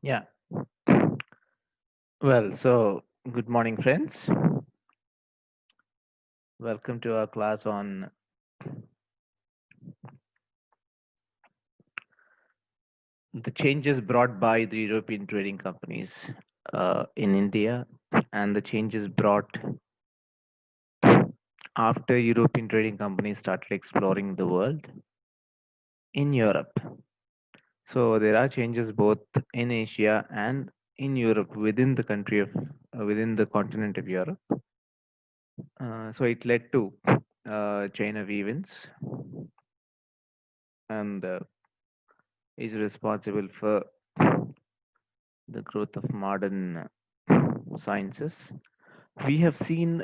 Yeah. Well, so good morning, friends. Welcome to our class on the changes brought by the European trading companies in India and the changes brought after European trading companies started exploring the world in Europe. So there are changes both in Asia and in Europe within the country of within the continent of Europe. So it led to chain of events and is responsible for the growth of modern sciences. We have seen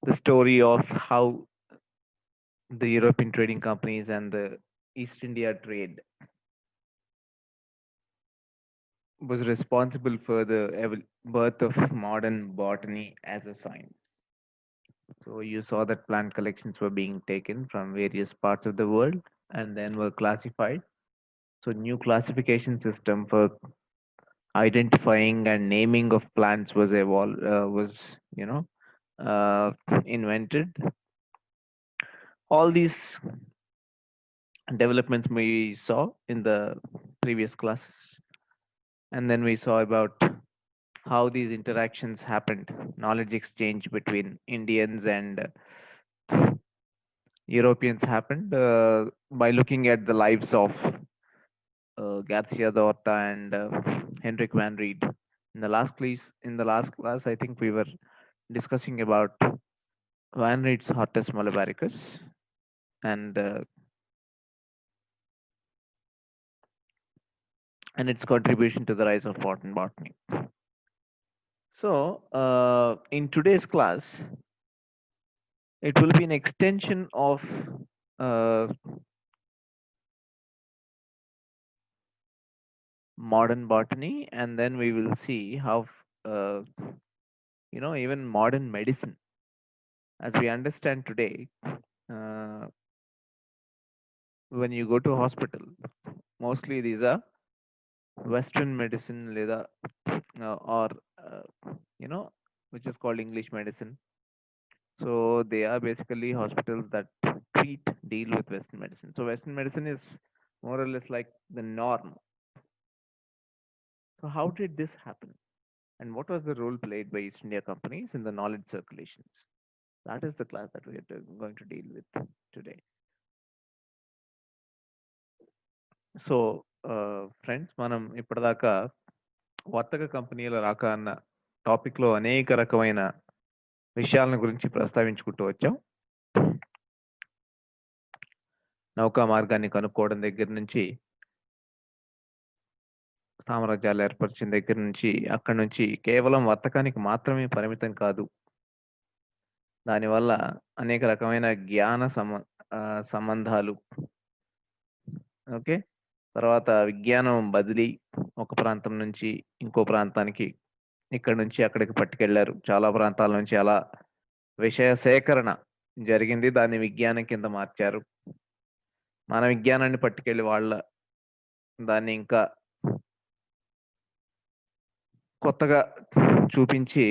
the story of how the European trading companies and the East India trade was responsible for the birth of modern botany as a science. So you saw that plant collections were being taken from various parts of the world and then were classified. So new classification system for identifying and naming of plants was you know uh, invented. All these developments we saw in the previous classes, and then we saw about how these interactions happened, knowledge exchange between Indians and Europeans happened by looking at the lives of Garcia Dorta and Henrik van Riet. In the last class, I think we were discussing about Van Riet's Hortus malabaricus and its contribution to the rise of modern botany. So, in today's class, it will be an extension of uh, modern botany, and then we will see how, uh, even modern medicine, as we understand today, uh, when you go to hospital, mostly these are Western medicine, or uh, you know, which is called English medicine. So they are basically hospitals that deal with Western medicine. So Western medicine is more or less like the norm. So how did this happen? And what was the role played by East India companies in the knowledge circulations? That is the class that we are going to deal with today. So friends మనం ఇప్పటిదాకా వర్తక కంపెనీల రాక అన్న టాపిక్లో అనేక రకమైన విషయాలను గురించి ప్రస్తావించుకుంటూ వచ్చాం. నౌకా మార్గాన్ని కనుక్కోవడం దగ్గర నుంచి సామ్రాజ్యాలు ఏర్పరిచిన దగ్గర నుంచి అక్కడి నుంచి కేవలం వర్తకానికి మాత్రమే పరిమితం కాదు. దానివల్ల అనేక రకమైన సంబంధాలు, ఓకే, తర్వాత విజ్ఞానం బదిలీ ఒక ప్రాంతం నుంచి ఇంకో ప్రాంతానికి, ఇక్కడి నుంచి అక్కడికి పట్టుకెళ్లారు. చాలా ప్రాంతాల నుంచి అలా విషయ సేకరణ జరిగింది. దాన్ని విజ్ఞానం కింద మార్చారు. మన విజ్ఞానాన్ని పట్టుకెళ్ళి దాన్ని ఇంకా కొత్తగా చూపించి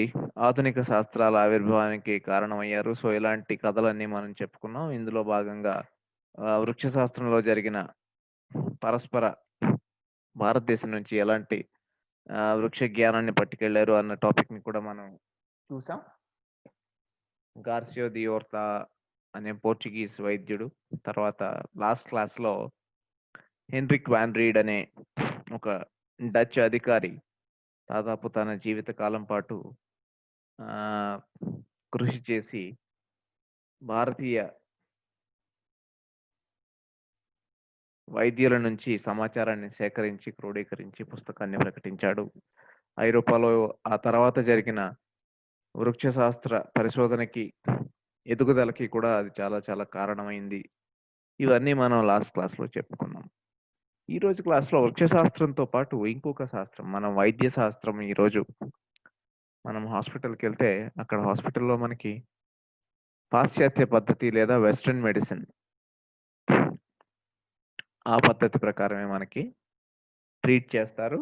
ఆధునిక శాస్త్రాల ఆవిర్భావానికి కారణమయ్యారు. సో ఇలాంటి కథలన్నీ మనం చెప్పుకున్నాం. ఇందులో భాగంగా వృక్ష శాస్త్రంలో జరిగిన పరస్పర భారతదేశం నుంచి ఎలాంటి వృక్ష జ్ఞానాన్ని పట్టుకెళ్లారు అన్న టాపిక్ ని కూడా మనం చూసాం. గార్సియో ది ఓర్తా అనే పోర్చుగీస్ వైద్యుడు, తర్వాత లాస్ట్ క్లాస్ లో హెన్రిక్ వాన్ రీడ్ అనే ఒక డచ్ అధికారి దాదాపు తన జీవిత కాలం పాటు కృషి చేసి భారతీయ వైద్యుల నుంచి సమాచారాన్ని సేకరించి క్రోడీకరించి పుస్తకాన్ని ప్రకటించాడు. ఐరోపాలో ఆ తర్వాత జరిగిన వృక్ష శాస్త్ర పరిశోధనకి ఎదుగుదలకి కూడా అది చాలా చాలా కారణమైంది. ఇవన్నీ మనం లాస్ట్ క్లాస్లో చెప్పుకున్నాం. ఈ రోజు క్లాస్లో వృక్ష శాస్త్రంతో పాటు ఇంకొక శాస్త్రం, మనం వైద్య శాస్త్రం. ఈరోజు మనం హాస్పిటల్కి వెళ్తే అక్కడ హాస్పిటల్లో మనకి పాశ్చాత్య పద్ధతి లేదా వెస్ట్రన్ మెడిసిన్, ఆ పద్ధతి ప్రకారమే మనకి ట్రీట్ చేస్తారు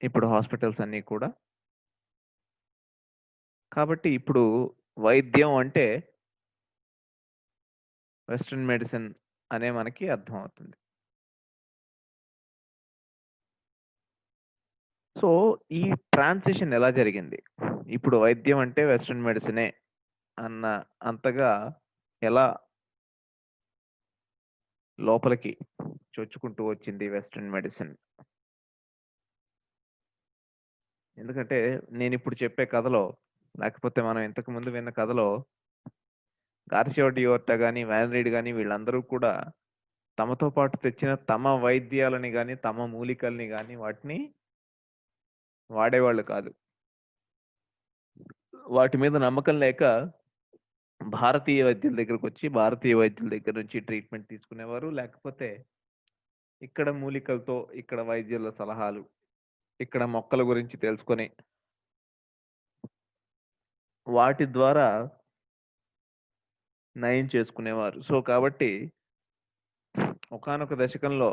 ఇప్పుడు హాస్పిటల్స్ అన్నీ కూడా. కాబట్టి ఇప్పుడు వైద్యం అంటే వెస్టర్న్ మెడిసిన్ అనే మనకి అర్థమవుతుంది. సో, ఈ ట్రాన్సిషన్ ఎలా జరిగింది? ఇప్పుడు వైద్యం అంటే వెస్టర్న్ మెడిసినే అన్న అంతగా ఎలా లోపలికి చొచ్చుకుంటూ వచ్చింది వెస్టర్న్ మెడిసిన్? ఎందుకంటే నేనిప్పుడు చెప్పే కథలో, లేకపోతే మనం ఇంతకు ముందు విన్న కథలో గార్సియా డియోర్టా గాని, వాన్ రీడ్ గాని వీళ్ళందరూ కూడా తమతో పాటు తెచ్చిన తమ వైద్యాలని గాని, తమ మూలికల్ని గాని వాటిని వాడేవాళ్ళు కాదు. వాటి మీద నమ్మకం లేక భారతీయ వైద్యుల దగ్గరకొచ్చి, భారతీయ వైద్యుల దగ్గర నుంచి ట్రీట్‌మెంట్ తీసుకునేవారు. లేకపోతే ఇక్కడ మూలికలతో, ఇక్కడ వైద్యుల సలహాలు, ఇక్కడ మొక్కల గురించి తెలుసుకొని వాటి ద్వారా నయం చేసుకునేవారు. సో, కాబట్టి ఒకానొక దశకంలో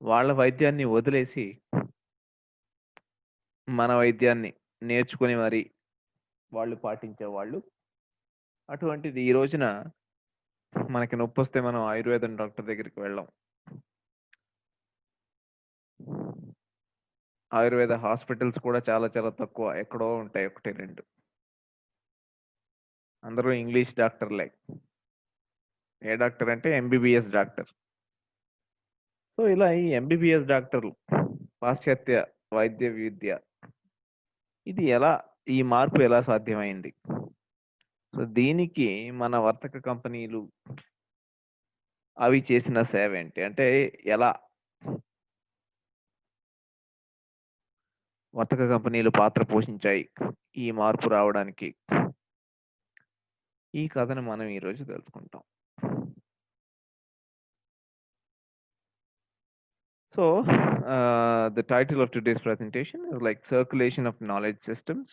వాళ్ళ వైద్యాన్ని వదిలేసి మన వైద్యాన్ని నేర్చుకొని మరి వాళ్ళు పాటించేవాళ్ళు. అటువంటిది ఈ రోజున మనకి నొప్పొస్తే మనం ఆయుర్వేదం డాక్టర్ దగ్గరికి వెళ్ళం. ఆయుర్వేద హాస్పిటల్స్ కూడా చాలా చాలా తక్కువ. ఎక్కడో ఉంటాయి 1, 2. అందరూ ఇంగ్లీష్ డాక్టర్‌లే. ఏ డాక్టర్ అంటే ఎంబీబీఎస్ డాక్టర్. సో, ఇలా ఈ ఎంబీబీఎస్ డాక్టర్లు, పాశ్చాత్య వైద్య విద్య ఇది ఈ మార్పు ఎలా సాధ్యమైంది? సో, దీనికి మన వర్తక కంపెనీలు అవి చేసిన సేవేంటి? అంటే ఎలా వర్తక కంపెనీలు పాత్ర పోషించాయి ఈ మార్పు రావడానికి? ఈ కథను మనం ఈరోజు తెలుసుకుంటాం. So, the title of today's presentation is like Circulation of Knowledge Systems,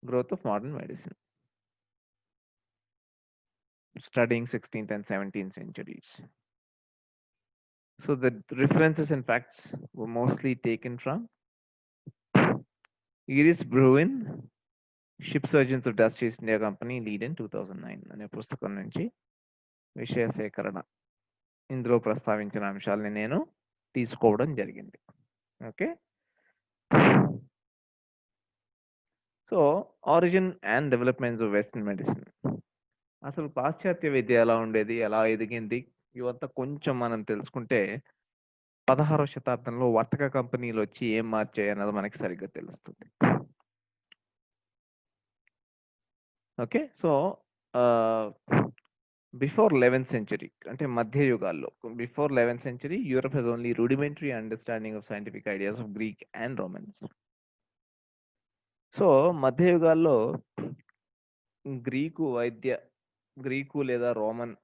Growth of Modern Medicine, studying 16th and 17th centuries. So the references and facts were mostly taken from Iris Bruin, Ship Surgeons of Dutch East India Company, Leiden 2009 అనే పుస్తకం నుంచి విషయ సేకరణ ఇందులో ప్రస్తావించిన అంశాలని నేను తీసుకోవడం జరిగింది. Okay. So, origin and developments of western medicine. అసలు పాశ్చాత్య విద్య ఎలా ఉండేది? ఎలా ఎదిగింది? ఇవంతా కొంచెం మనం తెలుసుకుంటే 16వ శతాబ్దంలో వర్తక కంపెనీలొచ్చి ఏం మార్చాయన్నది మనకి సరిగ్గా తెలుస్తుంది. Okay. So, before 11th century అంటే మధ్య యుగాల్లో, before 11th century Europe has only rudimentary understanding of scientific ideas of Greek and Romans. So, మధ్య యుగాల్లో గ్రీకు లేదా రోమన్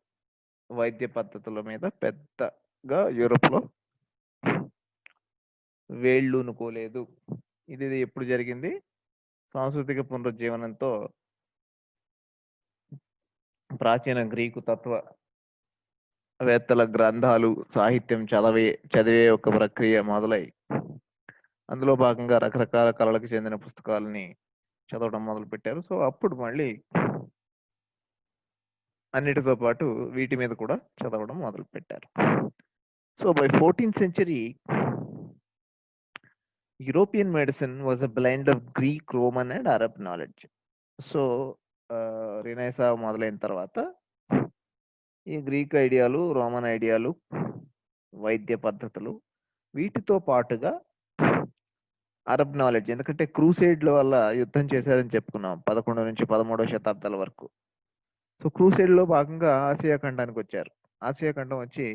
వైద్య పద్ధతుల మీద పెద్దగా యూరోప్‌లో వేళ్ళూనుకోలేదు. ఇది ఎప్పుడు జరిగింది? సాంస్కృతిక పునరుజ్జీవనంతో ప్రాచీన గ్రీకు తత్వవేత్తల గ్రంథాలు, సాహిత్యం చదివే ఒక ప్రక్రియ మొదలై, అందులో భాగంగా రకరకాల కళలకు చెందిన పుస్తకాలని చదవడం మొదలుపెట్టారు. సో, అప్పుడు మళ్ళీ అన్నిటితో పాటు వీటి మీద కూడా చదవడం మొదలుపెట్టారు. So, by 14th century European medicine was a blend of Greek, Roman and Arab knowledge. So, Renaissance మొదలైన తర్వాత ఈ గ్రీక్ ఐడియాలు, రోమన్ ఐడియాలు, వైద్య పద్ధతులు వీటితో పాటుగా అరబ్ నాలెడ్జ్, ఎందుకంటే క్రూసేడ్‌ల వల్ల యుద్ధం చేశారని చెప్పుకున్నాం 11-13వ శతాబ్దాల వరకు. సో, క్రూసేడ్‌లో భాగంగా ఆసియా ఖండానికొచ్చారు. ఆసియా ఖండం వచ్చి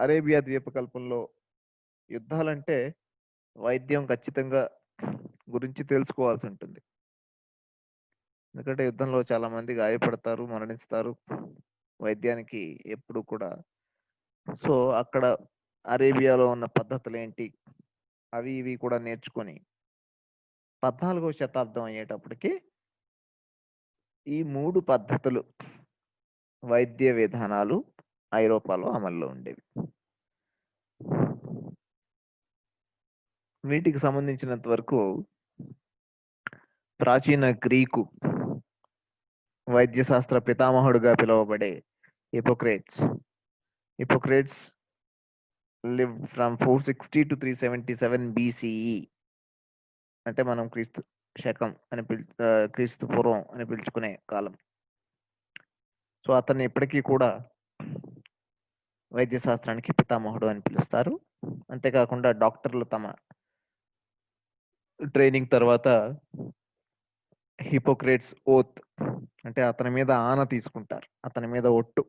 అరేబియా ద్వీపకల్పంలో యుద్ధాలంటే వైద్యం ఖచ్చితంగా గురించి తెలుసుకోవాల్సి ఉంటుంది. ఎందుకంటే యుద్ధంలో చాలా మంది గాయపడతారు, మరణిస్తారు. వైద్యానికి ఎప్పుడు కూడా. సో, అక్కడ అరేబియాలో ఉన్న పద్ధతులేంటి? అవి ఇవి కూడా నేర్చుకొని 14వ శతాబ్దం అయ్యేటప్పటికి ఈ 3 పద్ధతులు వైద్య విధానాలు ఐరోపాలో అమల్లో ఉండేవి. వీటికి సంబంధించినంత వరకు ప్రాచీన గ్రీకు వైద్య శాస్త్ర పితామహుడుగా పిలువబడే Hippocrates lived from 460 to 377 BCE. అంటే మనం క్రీస్తు శకం అని క్రీస్తు పూర్వం అని పిలుచుకునే కాలం. సో అతన్ని ఇప్పటికీ కూడా వైద్య శాస్త్రానికి పితామహుడు అని పిలుస్తారు. అంతేకాకుండా డాక్టర్లు తమ ట్రైనింగ్ తర్వాత హిపోక్రేట్స్ ఓత్ అంటే అతని మీద ఆన తీసుకుంటారు, అతని మీద ఒట్టు,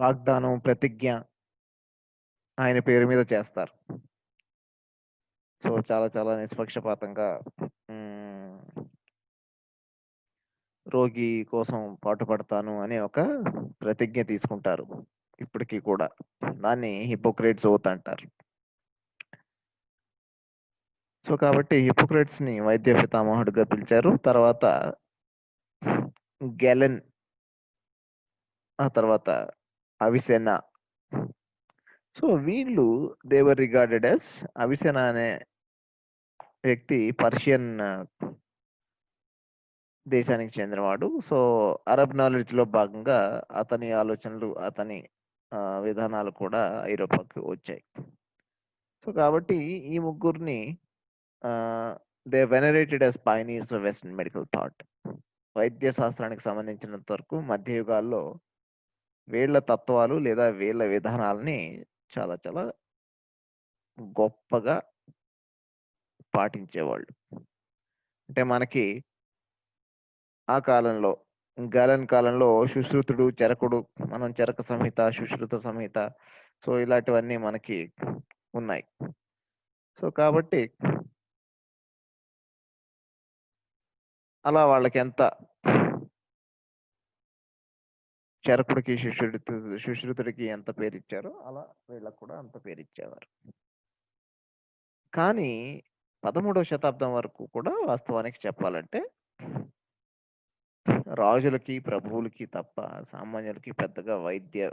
వాగ్దానం, ప్రతిజ్ఞ ఆయన పేరు మీద చేస్తారు. సో చాలా చాలా నిష్పక్షపాతంగా రోగి కోసం పాటుపడతాను అనే ఒక ప్రతిజ్ఞ తీసుకుంటారు ఇప్పటికీ కూడా. దాన్ని హిపోక్రేట్స్ ఓత్ అంటారు. సో కాబట్టి హిపోక్రేట్స్ ని వైద్య పితామహుడుగా పిలిచారు. తర్వాత గెలెన్, ఆ తర్వాత అవిసెన్నా. సో వీళ్ళు దేవర్ రిగార్డెడ్ యాజ్, అవిసెనా అనే వ్యక్తి పర్షియన్ దేశానికి చెందినవాడు. సో అరబ్ నాలెడ్జ్ లో భాగంగా అతని ఆలోచనలు, అతని విధానాలు కూడా ఐరోపాకి వచ్చాయి. సో కాబట్టి ఈ ముగ్గురిని they venerated as pioneers of western medical thought. వైద్య శాస్త్రానికి సంబంధించినంత వరకు మధ్యయుగాల్లో వీళ్ళ తత్వాలు లేదా వీళ్ళ విధానాలని చాలా చాలా గొప్పగా పాటించేవాళ్ళు. అంటే మనకి ఆ కాలంలో గలన్ కాలంలో సుశ్రుతుడు, చరకుడు, మనం చరక సంహిత, సుశ్రుత సంహిత, సో ఇలాంటివన్నీ మనకి ఉన్నాయి. సో కాబట్టి అలా వాళ్ళకి ఎంత చరకుడికి సుశ్రుతుడికి ఎంత పేరు ఇచ్చారో అలా వీళ్ళకు కూడా అంత పేరు ఇచ్చేవారు. కానీ 13వ శతాబ్దం వరకు కూడా వాస్తవానికి చెప్పాలంటే రాజులకి, ప్రభువులకి తప్ప సామాన్యులకి పెద్దగా వైద్య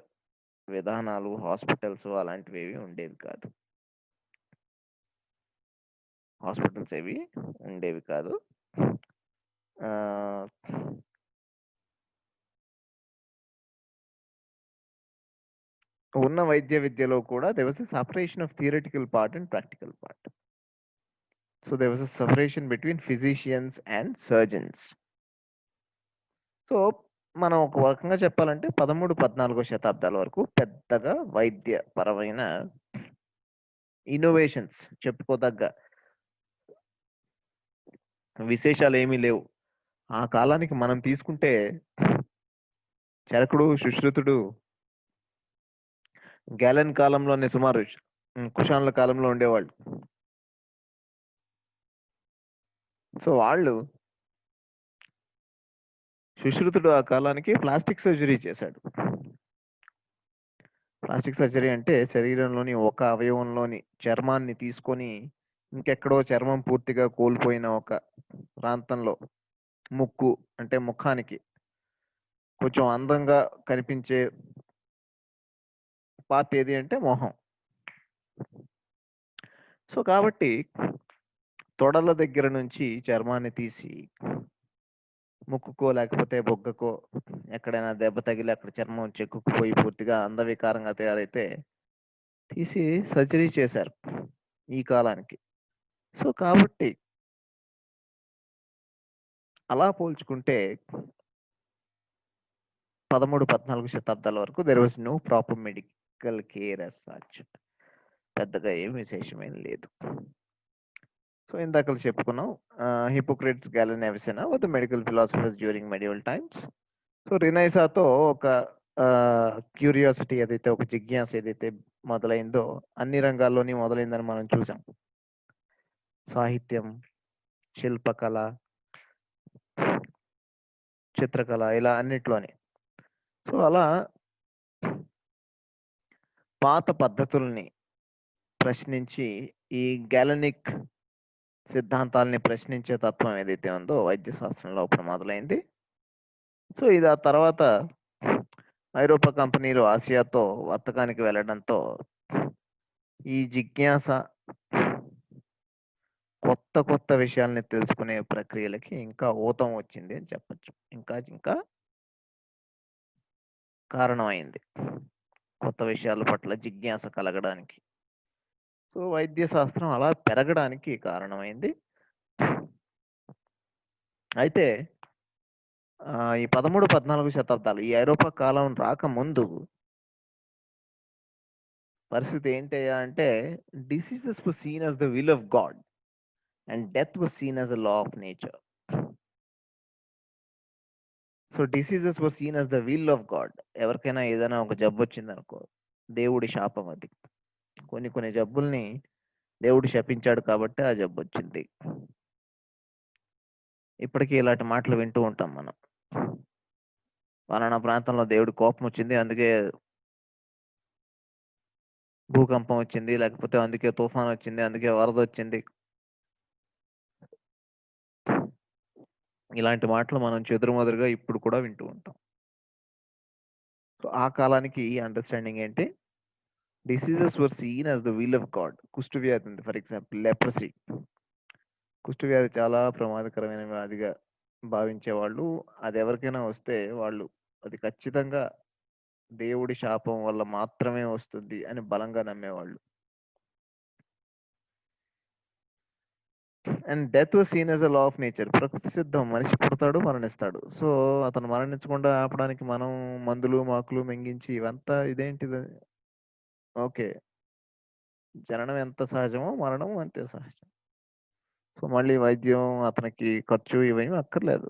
విధానాలు, హాస్పిటల్స్ అలాంటివి ఏవి ఉండేవి కాదు. ఉన్న వైద్య విద్యలో కూడా there was a separation of theoretical part and practical part. So there was a separation between physicians and surgeons. So మనం ఒక రకంగా చెప్పాలంటే 13-14 శతాబ్దాల వరకు పెద్దగా వైద్య పరమైన ఇన్నోవేషన్స్, చెప్పుకోదగ్గ విశేషాలు ఏమీ లేవు. ఆ కాలానికి మనం తీసుకుంటే చరకుడు, సుశ్రుతుడు గ్యాలెన్ కాలంలోనే సుమారు కుషాన్ల కాలంలో ఉండేవాళ్ళు. సో వాళ్ళు, సుశ్రుతుడు ఆ కాలానికి ప్లాస్టిక్ సర్జరీ చేశాడు. ప్లాస్టిక్ సర్జరీ అంటే శరీరంలోని ఒక అవయవంలోని చర్మాన్ని తీసుకొని ఇంకెక్కడో చర్మం పూర్తిగా కోల్పోయిన ఒక ప్రాంతంలో ముక్కు అంటే ముఖానికి కొంచెం అందంగా కనిపించే పార్ట్ ఏది అంటే మొహం. సో కాబట్టి తొడల దగ్గర నుంచి చర్మాన్ని తీసి ముక్కుకో లేకపోతే బొగ్గకో ఎక్కడైనా దెబ్బ తగిలి అక్కడ చర్మం చెక్కుకుపోయి పూర్తిగా అందవికారంగా తయారైతే తీసి సర్జరీ చేశారు ఈ కాలానికి. సో కాబట్టి అలా పోల్చుకుంటే 13-14 శతాబ్దాల వరకు there was no proper medical care as such. పెద్దగా ఏం విశేషమైన లేదు. సో ఇందాక చెప్పుకున్నాం Hippocrates, Galen, Avicenna were the medical philosophers during medieval times. So రినైసాతో ఒక క్యూరియాసిటీ ఏదైతే, ఒక జిజ్ఞాస ఏదైతే మొదలైందో అన్ని రంగాల్లోని మొదలైందని మనం చూసాం. సాహిత్యం, శిల్పకళ, చిత్రకళ, ఇలా అన్నిట్లోని. సో అలా పాత పద్ధతుల్ని ప్రశ్నించి ఈ గ్యాలనిక్ సిద్ధాంతాలని ప్రశ్నించే తత్వం ఏదైతే ఉందో వైద్య శాస్త్రంలో అప్పుడు మొదలైంది. సో ఇది ఆ తర్వాత ఐరోపా కంపెనీలు ఆసియాతో వర్తకానికి వెళ్ళడంతో ఈ జిజ్ఞాస కొత్త కొత్త విషయాల్ని తెలుసుకునే ప్రక్రియలకి ఇంకా ఊతం వచ్చింది అని చెప్పొచ్చు. ఇంకా ఇంకా కారణమైంది కొత్త విషయాల పట్ల జిజ్ఞాస కలగడానికి. సో వైద్య శాస్త్రం అలా పెరగడానికి కారణమైంది. అయితే ఈ 13, 14 శతాబ్దాలు ఈ ఐరోపా కాలం రాకముందు పరిస్థితి ఏంటయ్యా అంటే diseases were seen as the will of God and death was seen as a law of nature. So diseases were seen as the will of God. ఎవరికైనా ఏదైనా ఒక జబ్బు వచ్చిందనుకో, దేవుడి శాపం అది. కొన్ని కొన్ని జబ్బుల్ని దేవుడు శపించాడు కాబట్టి ఆ జబ్బు వచ్చింది. ఇప్పటికీ ఇలాంటి మాటలు వింటూ ఉంటాం మనం. పలానా ప్రాంతంలో దేవుడి కోపం వచ్చింది, అందుకే భూకంపం వచ్చింది, లేకపోతే అందుకే తుఫాన్ వచ్చింది, అందుకే వరద వచ్చింది. ఇలాంటి మాటలు మనం చెదురుమదురుగా ఇప్పుడు కూడా వింటూ ఉంటాం. సో ఆ కాలానికి అండర్స్టాండింగ్ ఏంటి? Diseases were seen as the will of God. కుష్టు వ్యాధి ఉంది, ఫర్ ఎగ్జాంపుల్ లెప్రసీ. కుష్టు వ్యాధి చాలా ప్రమాదకరమైన వ్యాధిగా భావించేవాళ్ళు. అది ఎవరికైనా వస్తే వాళ్ళు అది ఖచ్చితంగా దేవుడి శాపం వల్ల మాత్రమే వస్తుంది అని బలంగా నమ్మేవాళ్ళు. And death was seen as a law of nature. ప్రకృతి సిద్ధం, మనిషి పుడతాడు, మరణిస్తాడు. సో అతను మరణించకుండా ఆపడానికి మనం మందులు మాకులు మింగించి ఇవంతా ఇదేంటిది? ఓకే, జననం ఎంత సహజమో మరణం అంతే సహజం. సో మళ్ళీ వైద్యం అతనికి ఖర్చు ఇవేమీ అక్కర్లేదు.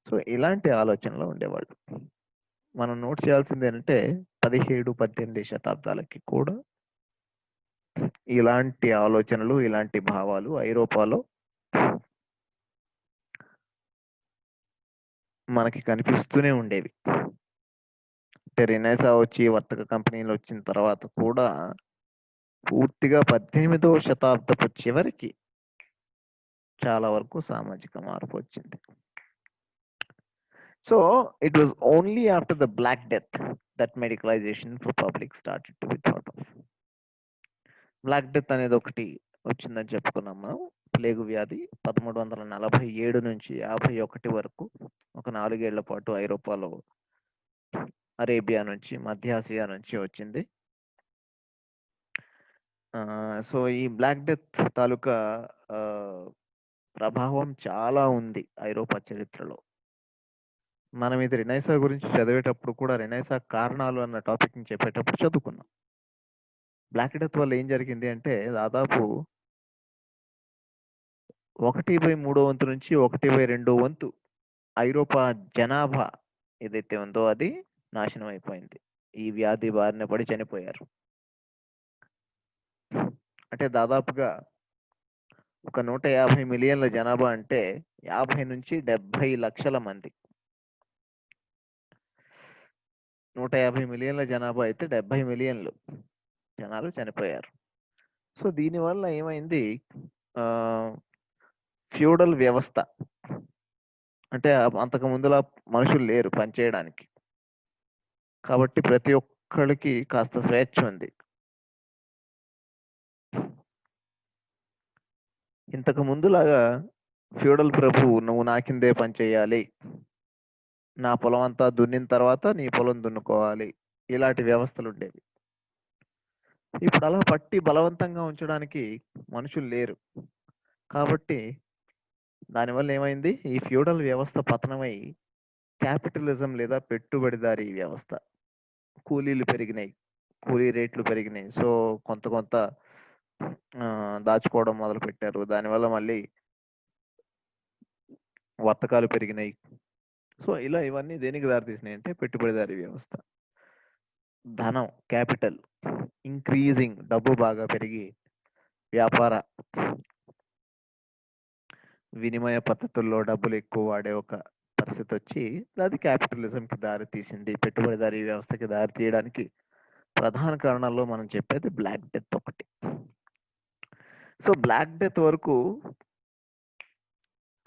సో ఇలాంటి ఆలోచనలో ఉండేవాళ్ళు. మనం నోట్ చేయాల్సింది ఏంటంటే 17, 18 శతాబ్దాలకి కూడా ఇలాంటి ఆలోచనలు, ఇలాంటి భావాలు ఐరోపాలో మనకి కనిపిస్తూనే ఉండేవి. అంటే రెనెసా వచ్చి వర్తక కంపెనీలు వచ్చిన తర్వాత కూడా పూర్తిగా 18వ శతాబ్దపు చివరికి చాలా వరకు సామాజిక మార్పు వచ్చింది. So it was only after the black death that medicalisation for public started to be thought of. Black death అనేది ఒకటి వచ్చిందని చెప్పుకున్నాం మనం. ప్లేగు వ్యాధి 1347 నుంచి 51 వరకు ఒక 4 ఏళ్ల పాటు ఐరోపాలో అరేబియా నుంచి, మధ్య ఆసియా నుంచి వచ్చింది. సో ఈ బ్లాక్ డెత్ తాలూకా ప్రభావం చాలా ఉంది ఐరోపా చరిత్రలో. మనం ఇది రెనైసా గురించి చదివేటప్పుడు కూడా రెనైసా కారణాలు అన్న టాపిక్ని చెప్పేటప్పుడు చదువుకున్నాం. బ్లాక్ డెత్ వల్ల ఏం జరిగింది అంటే దాదాపు 1/3 వంతు నుంచి 1/2 వంతు ఐరోపా జనాభా ఏదైతే ఉందో అది నాశనం అయిపోయింది. ఈ వ్యాధి బారిన పడి చనిపోయారు. అంటే దాదాపుగా ఒక 150 మిలియన్ల జనాభా అంటే 50 నుంచి 70 లక్షల మంది. 150 మిలియన్ల జనాభా అయితే 70 మిలియన్లు జనాలు చనిపోయారు. సో దీనివల్ల ఏమైంది? ఫ్యూడల్ వ్యవస్థ, అంటే అంతకు ముందులా మనుషులు లేరు పనిచేయడానికి, కాబట్టి ప్రతి ఒక్కరికి కాస్త స్వేచ్ఛ ఉంది. ఇంతకు ముందులాగా ఫ్యూడల్ ప్రభువు నువ్వు నా కిందే పని చేయాలి, నా పొలం అంతా దున్నిన తర్వాత నీ పొలం దున్నుకోవాలి, ఇలాంటి వ్యవస్థలు ఉండేవి. ఇప్పుడు అలా పట్టి బలవంతంగా ఉంచడానికి మనుషులు లేరు. కాబట్టి దానివల్ల ఏమైంది? ఈ ఫ్యూడల్ వ్యవస్థ పతనమై క్యాపిటలిజం లేదా పెట్టుబడిదారీ వ్యవస్థ, కూలీలు పెరిగినాయి, కూలీ రేట్లు పెరిగినాయి. సో కొంత కొంత దాచుకోవడం మొదలు పెట్టారు. దానివల్ల మళ్ళీ వర్తకాలు పెరిగినాయి. సో ఇలా ఇవన్నీ దేనికి దారితీసినాయి అంటే పెట్టుబడిదారీ వ్యవస్థ, ధనం, క్యాపిటల్ ఇంక్రీజింగ్, డబ్బు బాగా పెరిగి వ్యాపార వినిమయ పద్ధతుల్లో డబ్బులు ఎక్కువ వాడే ఒక పరిస్థితి వచ్చి అది క్యాపిటలిజంకి దారి తీసింది. పెట్టుబడిదారీ వ్యవస్థకి దారి తీయడానికి ప్రధాన కారణాల్లో మనం చెప్పేది బ్లాక్ డెత్ ఒకటి. సో బ్లాక్ డెత్ వరకు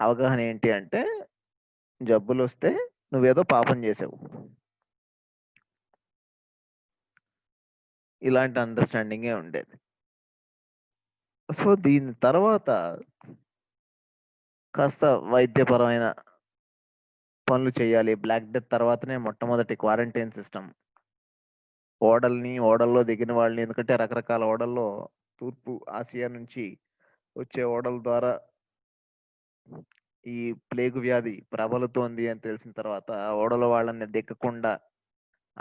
అవగాహన ఏంటి అంటే జబ్బులు వస్తే నువ్వేదో పాపం చేసావు, ఇలాంటి అండర్స్టాండింగే ఉండేది. సో దీని తర్వాత కాస్త వైద్యపరమైన పనులు చేయాలి. బ్లాక్ డెత్ తర్వాతనే మొట్టమొదటి క్వారంటైన్ సిస్టమ్. ఓడల్లో దిగిన వాళ్ళని, ఎందుకంటే రకరకాల ఓడల్లో తూర్పు ఆసియా నుంచి వచ్చే ఓడల ద్వారా ఈ ప్లేగు వ్యాధి ప్రబలుతోంది అని తెలిసిన తర్వాత ఆ ఓడల వాళ్ళని దిక్కకుండా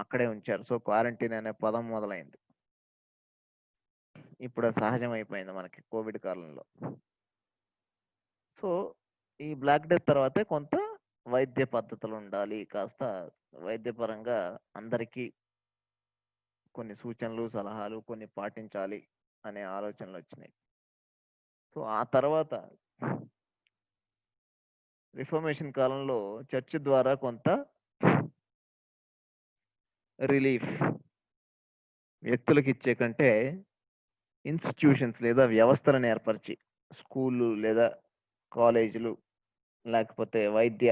అక్కడే ఉంచారు. సో క్వారంటైన్ అనే పదం మొదలైంది. ఇప్పుడు అది సహజమైపోయింది మనకి కోవిడ్ కాలంలో. సో ఈ బ్లాక్ డెత్ తర్వాతే కొంత వైద్య పద్ధతులు ఉండాలి, కాస్త వైద్యపరంగా అందరికీ కొన్ని సూచనలు, సలహాలు కొన్ని పాటించాలి అనే ఆలోచనలు వచ్చినాయి. సో ఆ తర్వాత రిఫర్మేషన్ కాలంలో చర్చ్ ద్వారా కొంత రిలీఫ్ వ్యక్తులకు ఇచ్చే కంటే ఇన్స్టిట్యూషన్స్ లేదా వ్యవస్థలను ఏర్పరిచి స్కూళ్ళు లేదా కాలేజీలు లేకపోతే వైద్య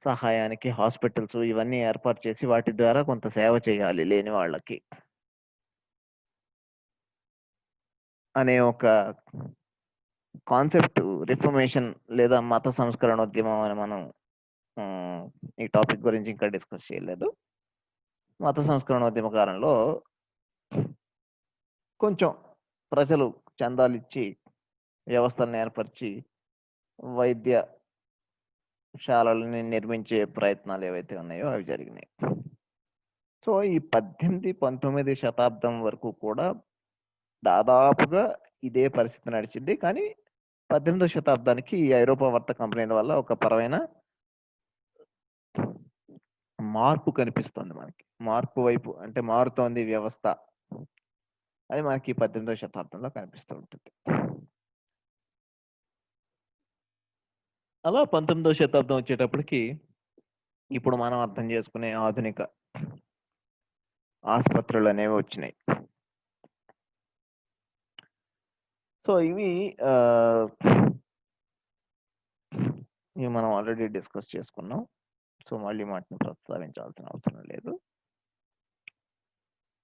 సహాయానికి హాస్పిటల్స్ ఇవన్నీ ఏర్పాటు చేసి వాటి ద్వారా కొంత సేవ చేయాలి లేని వాళ్ళకి అనే ఒక కాన్సెప్ట్ రిఫర్మేషన్ లేదా మత సంస్కరణోద్యమం అని మనం ఈ టాపిక్ గురించి ఇంకా డిస్కస్ చేయలేదు. మత సంస్కరణోద్యమ కాలంలో కొంచెం ప్రజలు చందాలిచ్చి వ్యవస్థలను ఏర్పరిచి వైద్య శాలలని నిర్మించే ప్రయత్నాలు ఏవైతే ఉన్నాయో అవి జరిగినాయి. సో ఈ 18, 19 శతాబ్దం వరకు కూడా దాదాపుగా ఇదే పరిస్థితి నడిచింది. కానీ 18వ శతాబ్దానికి ఈ ఐరోపా వర్తక కంపెనీల వల్ల ఒక పరమైన మార్పు కనిపిస్తుంది మనకి. మార్పు వైపు అంటే మారుతోంది వ్యవస్థ. అది మనకి 18వ శతాబ్దంలో కనిపిస్తూ ఉంటుంది. అలా 19వ శతాబ్దం వచ్చేటప్పటికి ఇప్పుడు మనం అర్థం చేసుకునే ఆధునిక ఆసుపత్రులు అనేవి వచ్చినాయి. సో ఇవి మనం ఆల్రెడీ డిస్కస్ చేసుకున్నాం. సో మళ్ళీ వాటిని ప్రస్తావించాల్సిన అవసరం లేదు.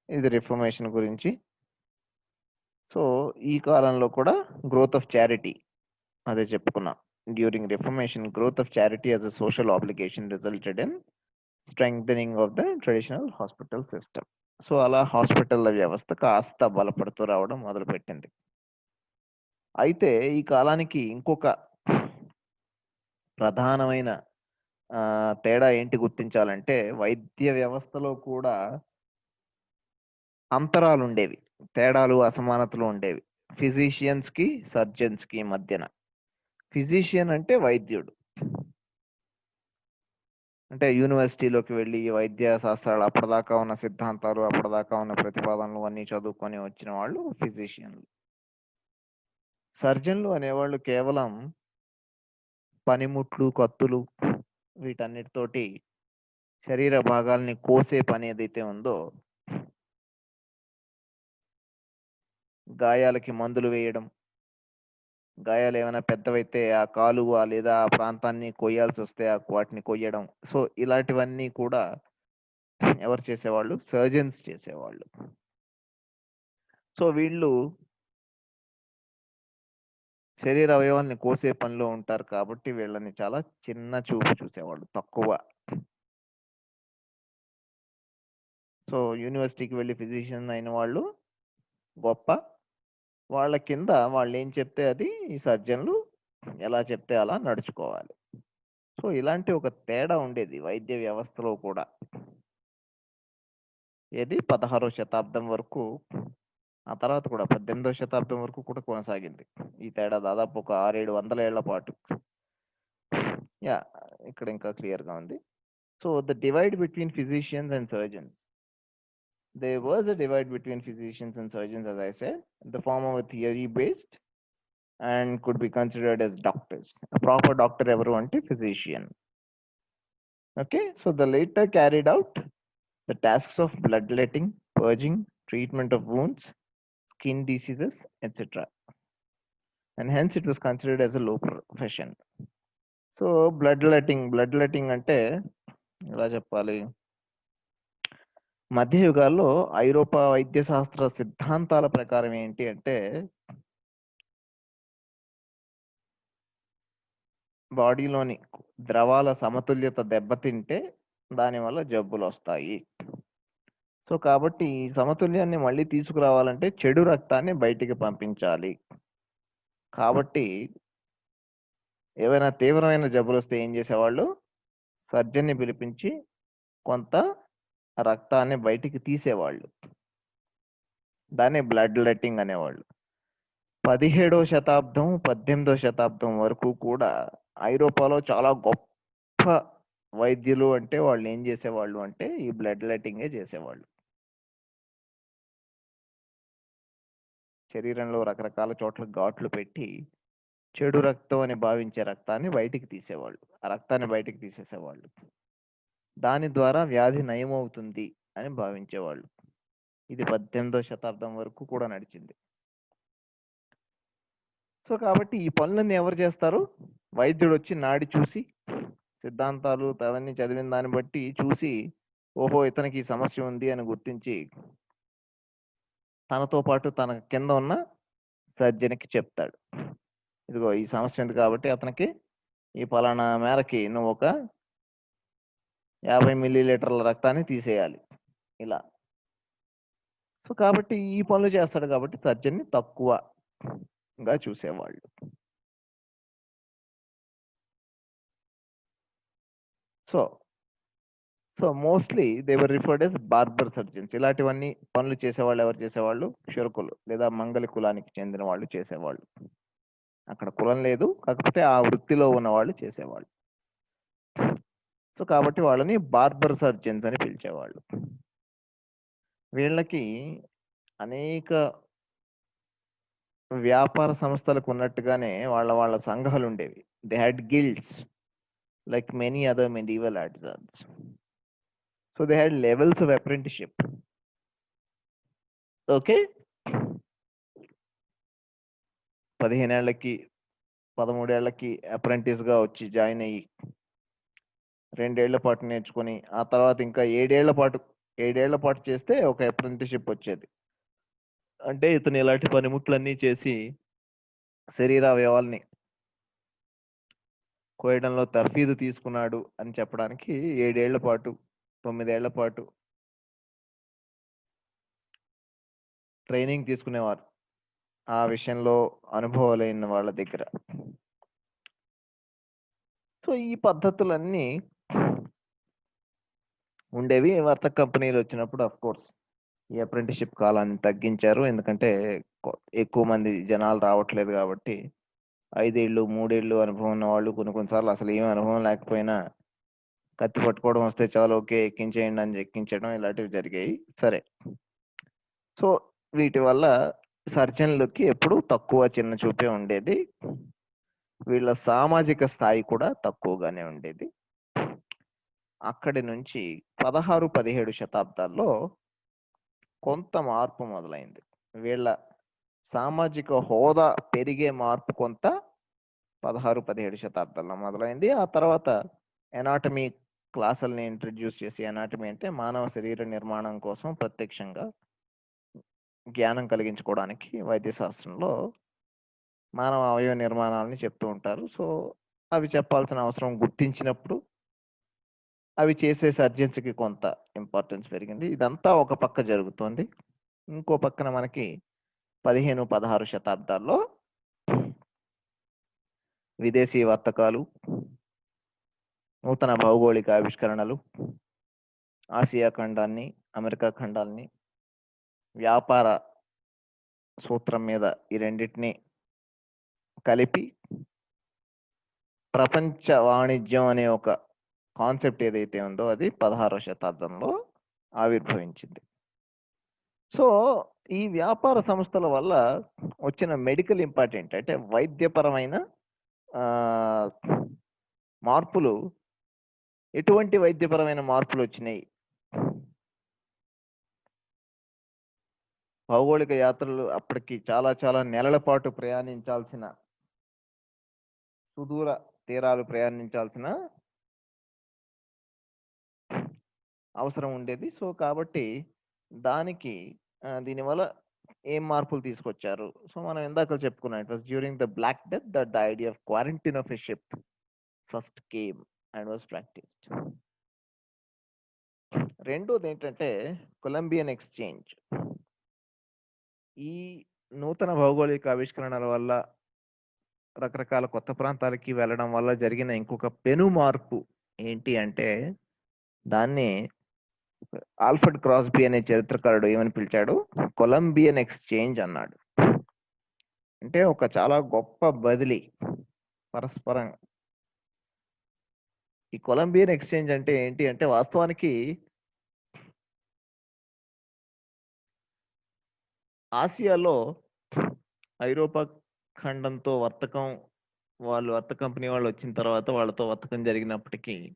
ఇది రిఫర్మేషన్ గురించి. సో ఈ కాలంలో కూడా గ్రోత్ ఆఫ్ చారిటీ అదే చెప్పుకున్నాం. During reformation growth of charity as a social obligation resulted in strengthening of the traditional hospital system. So అలా హాస్పిటల్ల వ్యవస్థ కాస్త బలపడుతూ రావడం మొదలుపెట్టింది. అయితే ఈ కాలానికి ఇంకొక ప్రధానమైన తేడా ఏంటి గుర్తించాలంటే వైద్య వ్యవస్థలో కూడా అంతరాలు ఉండేవి, తేడాలు, అసమానతలు ఉండేవి ఫిజిషియన్స్ కి సర్జన్స్ కి మధ్యన. ఫిజిషియన్ అంటే వైద్యుడు, అంటే యూనివర్సిటీలోకి వెళ్ళి వైద్య శాస్త్రాలు అప్పటిదాకా ఉన్న సిద్ధాంతాలు, అప్పటిదాకా ఉన్న ప్రతిపాదనలు అన్నీ చదువుకొని వచ్చిన వాళ్ళు ఫిజిషియన్లు. సర్జన్లు అనేవాళ్ళు కేవలం పనిముట్లు, కత్తులు వీటన్నిటితోటి శరీర భాగాల్ని కోసే పని ఏదైతే ఉందో, గాయాలకి మందులు వేయడం, గాయాలు ఏమైనా పెద్దవైతే ఆ కాలు లేదా ఆ ప్రాంతాన్ని కొయ్యాల్సి వస్తే వాటిని కొయ్యడం. సో ఇలాంటివన్నీ కూడా ఎవరు చేసేవాళ్ళు? సర్జన్స్ చేసేవాళ్ళు. సో వీళ్ళు శరీర అవయవాల్ని కోసే పనిలో ఉంటారు కాబట్టి వీళ్ళని చాలా చిన్న చూపు చూసేవాళ్ళు, తక్కువ. సో యూనివర్సిటీకి వెళ్ళి ఫిజిషియన్ అయిన వాళ్ళు గొప్ప, వాళ్ళ కింద వాళ్ళు ఏం చెప్తే అది ఈ సర్జన్లు ఎలా చెప్తే అలా నడుచుకోవాలి. సో ఇలాంటి ఒక తేడా ఉండేది వైద్య వ్యవస్థలో కూడా. ఏది 16వ శతాబ్దం వరకు, ఆ తర్వాత కూడా 18వ శతాబ్దం వరకు కూడా కొనసాగింది ఈ తేడా, దాదాపు ఒక 600-700 ఏళ్ల పాటు. యా ఇక్కడ ఇంకా క్లియర్ గా ఉంది. So the divide between physicians and surgeons. There was a divide between physicians and surgeons, as I said, in the form of a theory based and could be considered as doctors. A proper doctor ever ante physician. Okay, so the later carried out the tasks of bloodletting, purging, treatment of wounds, skin diseases, etc. And hence it was considered as a low profession. So bloodletting ante ela cheppali, మధ్యయుగాల్లో ఐరోపా వైద్య శాస్త్ర సిద్ధాంతాల ప్రకారం ఏంటి అంటే బాడీలోని ద్రవాల సమతుల్యత దెబ్బతింటే దానివల్ల జబ్బులు వస్తాయి. సో కాబట్టి ఈ సమతుల్యాన్ని మళ్ళీ తీసుకురావాలంటే చెడు రక్తాన్ని బయటికి పంపించాలి. కాబట్టి ఏవైనా తీవ్రమైన జబ్బులు వస్తే ఏం చేసేవాళ్ళు? సర్జన్ని పిలిపించి కొంత రక్తాన్ని బయటికి తీసేవాళ్ళు. దాన్ని బ్లడ్ లెట్టింగ్ అనేవాళ్ళు. 17వ శతాబ్దం, 18వ శతాబ్దం వరకు కూడా ఐరోపాలో చాలా గొప్ప వైద్యులు అంటే వాళ్ళు ఏం చేసేవాళ్ళు అంటే ఈ బ్లడ్ లెట్టింగే చేసేవాళ్ళు. శరీరంలో రకరకాల చోట్ల ఘాట్లు పెట్టి చెడు రక్తం అని భావించే రక్తాన్ని బయటికి తీసేవాళ్ళు. ఆ రక్తాన్ని బయటికి తీసేసేవాళ్ళు. దాని ద్వారా వ్యాధి నయమవుతుంది అని భావించేవాళ్ళు. ఇది 18వ శతాబ్దం వరకు కూడా నడిచింది. సో కాబట్టి ఈ పనులన్నీ ఎవరు చేస్తారు? వైద్యుడు వచ్చి నాడి చూసి సిద్ధాంతాలు అవన్నీ చదివిన దాన్ని బట్టి చూసి ఓహో ఇతనికి ఈ సమస్య ఉంది అని గుర్తించి తనతో పాటు తన కింద ఉన్న సర్జన్కి చెప్తాడు. ఇదిగో ఈ సమస్య ఉంది కాబట్టి అతనికి ఈ పలానా మేరకి నువ్వు ఒక 50 మిల్లీలీటర్ల రక్తాన్ని తీసేయాలి ఇలా. సో కాబట్టి ఈ పనులు చేస్తాడు కాబట్టి సర్జన్ని తక్కువగా చూసేవాళ్ళు. So mostly they were referred as barber surgeons. ఇలాంటివన్నీ పనులు చేసేవాళ్ళు ఎవరు చేసేవాళ్ళు? క్షురకులు లేదా మంగలి కులానికి చెందిన వాళ్ళు చేసేవాళ్ళు. అక్కడ కులం లేదు, కాకపోతే ఆ వృత్తిలో ఉన్న వాళ్ళు చేసేవాళ్ళు. సో కాబట్టి వాళ్ళని బార్బర్ సర్జన్స్ అని పిలిచేవాళ్ళు. వీళ్ళకి అనేక వ్యాపార సంస్థలకు ఉన్నట్టుగానే వాళ్ళ సంఘాలు ఉండేవి. They had guilds like many other medieval artisans. So they had levels of apprenticeship. Okay, 15 ఏళ్ళకి 13 ఏళ్ళకి అప్రెంటిస్గా వచ్చి జాయిన్ అయ్యి 2 ఏళ్ల పాటు నేర్చుకొని ఆ తర్వాత ఇంకా 7 ఏళ్ల పాటు చేస్తే ఒక అప్రెంటిస్షిప్ వచ్చేది. అంటే ఇతను ఇలాంటి పనిముట్లన్నీ చేసి శరీరావయవాల్ని కోయడంలో తర్ఫీదు తీసుకున్నాడు అని చెప్పడానికి 7 ఏళ్ల పాటు 9 ఏళ్ల పాటు ట్రైనింగ్ తీసుకునేవారు ఆ విషయంలో అనుభవాలైన వాళ్ళ దగ్గర. సో ఈ పద్ధతులన్నీ ఉండేవి. వర్తక కంపెనీలు వచ్చినప్పుడు అఫ్ కోర్స్ ఈ అప్రెంటిస్షిప్ కాలాన్ని తగ్గించారు. ఎందుకంటే ఎక్కువ మంది జనాలు రావట్లేదు కాబట్టి 5 ఏళ్ళు 3 ఏళ్ళు అనుభవం ఉన్న వాళ్ళు కొన్నిసార్లు అసలు ఏం అనుభవం లేకపోయినా కత్తి పట్టుకోవడం వస్తే చాలు ఓకే ఎక్కించేయండి అని ఎక్కించడం ఇలాంటివి జరిగాయి. సరే, సో వీటి వల్ల సర్జన్లకి ఎప్పుడు తక్కువ చిన్న చూపే ఉండేది. వీళ్ళ సామాజిక స్థాయి కూడా తక్కువగానే ఉండేది. అక్కడి నుంచి 16, 17 శతాబ్దాల్లో కొంత మార్పు మొదలైంది. వీళ్ళ సామాజిక హోదా పెరిగే మార్పు కొంత 16, 17 శతాబ్దాల్లో మొదలైంది. ఆ తర్వాత ఎనాటమీ క్లాసుల్ని ఇంట్రడ్యూస్ చేసి, ఎనాటమీ అంటే మానవ శరీర నిర్మాణం కోసం ప్రత్యక్షంగా జ్ఞానం కలిగించుకోవడానికి వైద్య శాస్త్రంలో మానవ అవయవ నిర్మాణాలని చెప్తూ ఉంటారు. సో అవి చెప్పాల్సిన అవసరం గుర్తించినప్పుడు అవి చేసే సర్జన్స్కి కొంత ఇంపార్టెన్స్ పెరిగింది. ఇదంతా ఒక పక్క జరుగుతోంది. ఇంకో పక్కన మనకి 15, 16 శతాబ్దాల్లో విదేశీ వర్తకాలు, నూతన భౌగోళిక ఆవిష్కరణలు, ఆసియా ఖండాన్ని అమెరికా ఖండాల్ని వ్యాపార సూత్రం మీద ఈ రెండింటిని కలిపి ప్రపంచ వాణిజ్యం అనే ఒక కాన్సెప్ట్ ఏదైతే ఉందో అది 16వ శతాబ్దంలో ఆవిర్భవించింది. సో ఈ వ్యాపార సంస్థల వల్ల వచ్చిన మెడికల్ ఇంపార్టెంట్ అంటే వైద్యపరమైన మార్పులు, ఎటువంటి వైద్యపరమైన మార్పులు వచ్చినాయి? భౌగోళిక యాత్రలు అప్పటికి చాలా నెలల పాటు ప్రయాణించాల్సిన, సుదూర తీరాలు ప్రయాణించాల్సిన అవసరం ఉండేది. సో, కాబట్టి దానికి దీనివల్ల ఏం మార్పులు తీసుకొచ్చారు? సో, మనం ఇందాక చెప్పుకున్నాం. It was during the black death that the idea of quarantine of a ship first came and was practised. రెండోదేంటంటే కొలంబియన్ ఎక్స్‌చేంజ్. ఈ నూతన భౌగోళిక ఆవిష్కరణల వల్ల రకరకాల కొత్త ప్రాంతాలకి వెళ్ళడం వల్ల జరిగిన ఇంకొక పెను మార్పు ఏంటి అంటే దాన్ని ఆల్ఫ్రెడ్ క్రాస్బీ అనే చరిత్రకారుడు ఏమని పిలిచాడు? కొలంబియన్ ఎక్స్‌చేంజ్ అన్నాడు. అంటే ఒక చాలా గొప్ప బదిలీ పరస్పరం. ఈ కొలంబియన్ ఎక్స్‌చేంజ్ అంటే ఏంటి అంటే వాస్తవానికి ఆసియాలో ఐరోపా ఖండంతో వాళ్ళు వర్తక కంపెనీ వాళ్ళు వచ్చిన తర్వాత వాళ్ళతో వర్తకం జరిగినప్పటికీ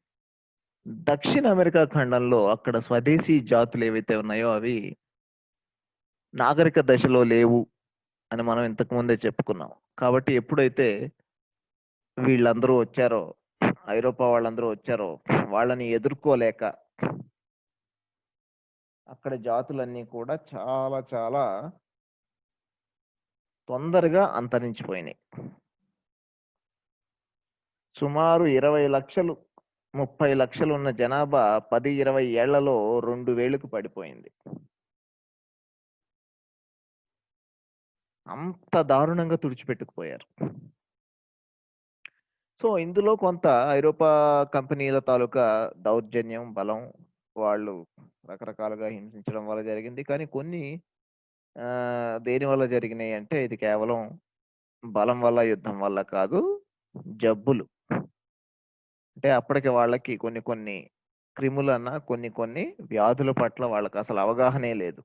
దక్షిణ అమెరికా ఖండంలో అక్కడ స్వదేశీ జాతులు ఏవైతే ఉన్నాయో అవి నాగరిక దశలో లేవు అని మనం ఇంతకు ముందే చెప్పుకున్నాం. కాబట్టి ఎప్పుడైతే వీళ్ళందరూ వచ్చారో, ఐరోపా వాళ్ళందరూ వచ్చారో, వాళ్ళని ఎదుర్కోలేక అక్కడ జాతులన్నీ కూడా చాలా చాలా తొందరగా అంతరించిపోయినాయి. సుమారు 20 లక్షలు 30 లక్షలు ఉన్న జనాభా 10, 20 ఏళ్లలో 2000కు పడిపోయింది. అంత దారుణంగా తుడిచిపెట్టుకుపోయారు. సో, ఇందులో కొంత ఐరోపా కంపెనీల తాలూకా దౌర్జన్యం, బలం వాళ్ళు రకరకాలుగా హింసించడం వల్ల జరిగింది. కానీ కొన్ని దేని వల్ల జరిగినాయి అంటే ఇది కేవలం బలం వల్ల, యుద్ధం వల్ల కాదు. జబ్బులు. అంటే అప్పటికి వాళ్ళకి కొన్ని కొన్ని క్రిములన్నా, కొన్ని కొన్ని వ్యాధుల పట్ల వాళ్ళకసలు అవగాహనే లేదు.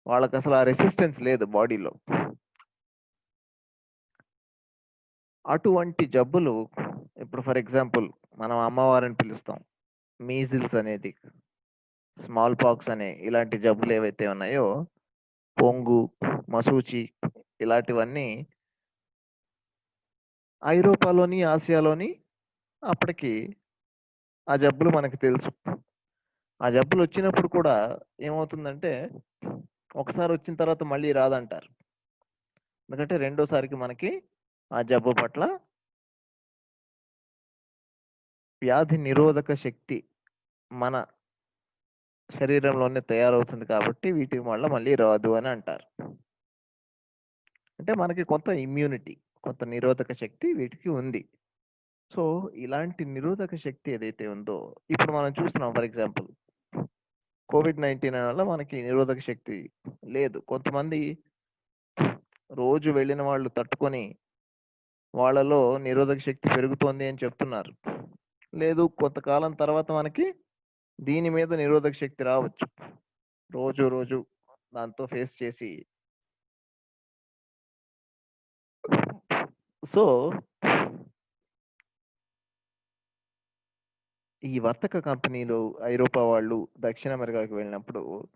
వాళ్ళకసలు ఆ రెసిస్టెన్స్ లేదు బాడీలో. అటువంటి జబ్బులు ఇప్పుడు ఫర్ ఎగ్జాంపుల్ మనం అమ్మవారిని పిలుస్తాం. మీజిల్స్ అనేది, స్మాల్ పాక్స్ అనే ఇలాంటి జబ్బులు ఏవైతే ఉన్నాయో, పొంగు, మసూచి ఇలాంటివన్నీ ఐరోపాలోని, ఆసియాలోని అప్పటికి ఆ జబ్బులు మనకు తెలుసు. ఆ జబ్బులు వచ్చినప్పుడు కూడా ఏమవుతుందంటే ఒకసారి వచ్చిన తర్వాత మళ్ళీ రాదంటారు. ఎందుకంటే రెండోసారికి మనకి ఆ జబ్బు పట్ల వ్యాధి నిరోధక శక్తి మన శరీరంలోనే తయారవుతుంది కాబట్టి వీటి వల్ల మళ్ళీ రాదు అని అంటారు. అంటే మనకి కొంత ఇమ్యూనిటీ, కొంత నిరోధక శక్తి వీటికి ఉంది. సో, ఇలాంటి నిరోధక శక్తి ఏదైతే ఉందో ఇప్పుడు మనం చూస్తున్నాం ఫర్ ఎగ్జాంపుల్ కోవిడ్-19 వల్ల మనకి నిరోధక శక్తి లేదు. కొంతమంది రోజు వెళ్ళిన వాళ్ళు తట్టుకొని వాళ్ళలో నిరోధక శక్తి పెరుగుతోంది అని చెప్తున్నారు. లేదు కొంతకాలం తర్వాత మనకి దీని మీద నిరోధక శక్తి రావచ్చు. రోజు రోజు దాంతో ఫేస్ చేసి సో, ఈ వర్తక కంపెనీలు ఐరోపా వాళ్ళు దక్షిణ అమెరికాకి వెళ్ళినప్పుడు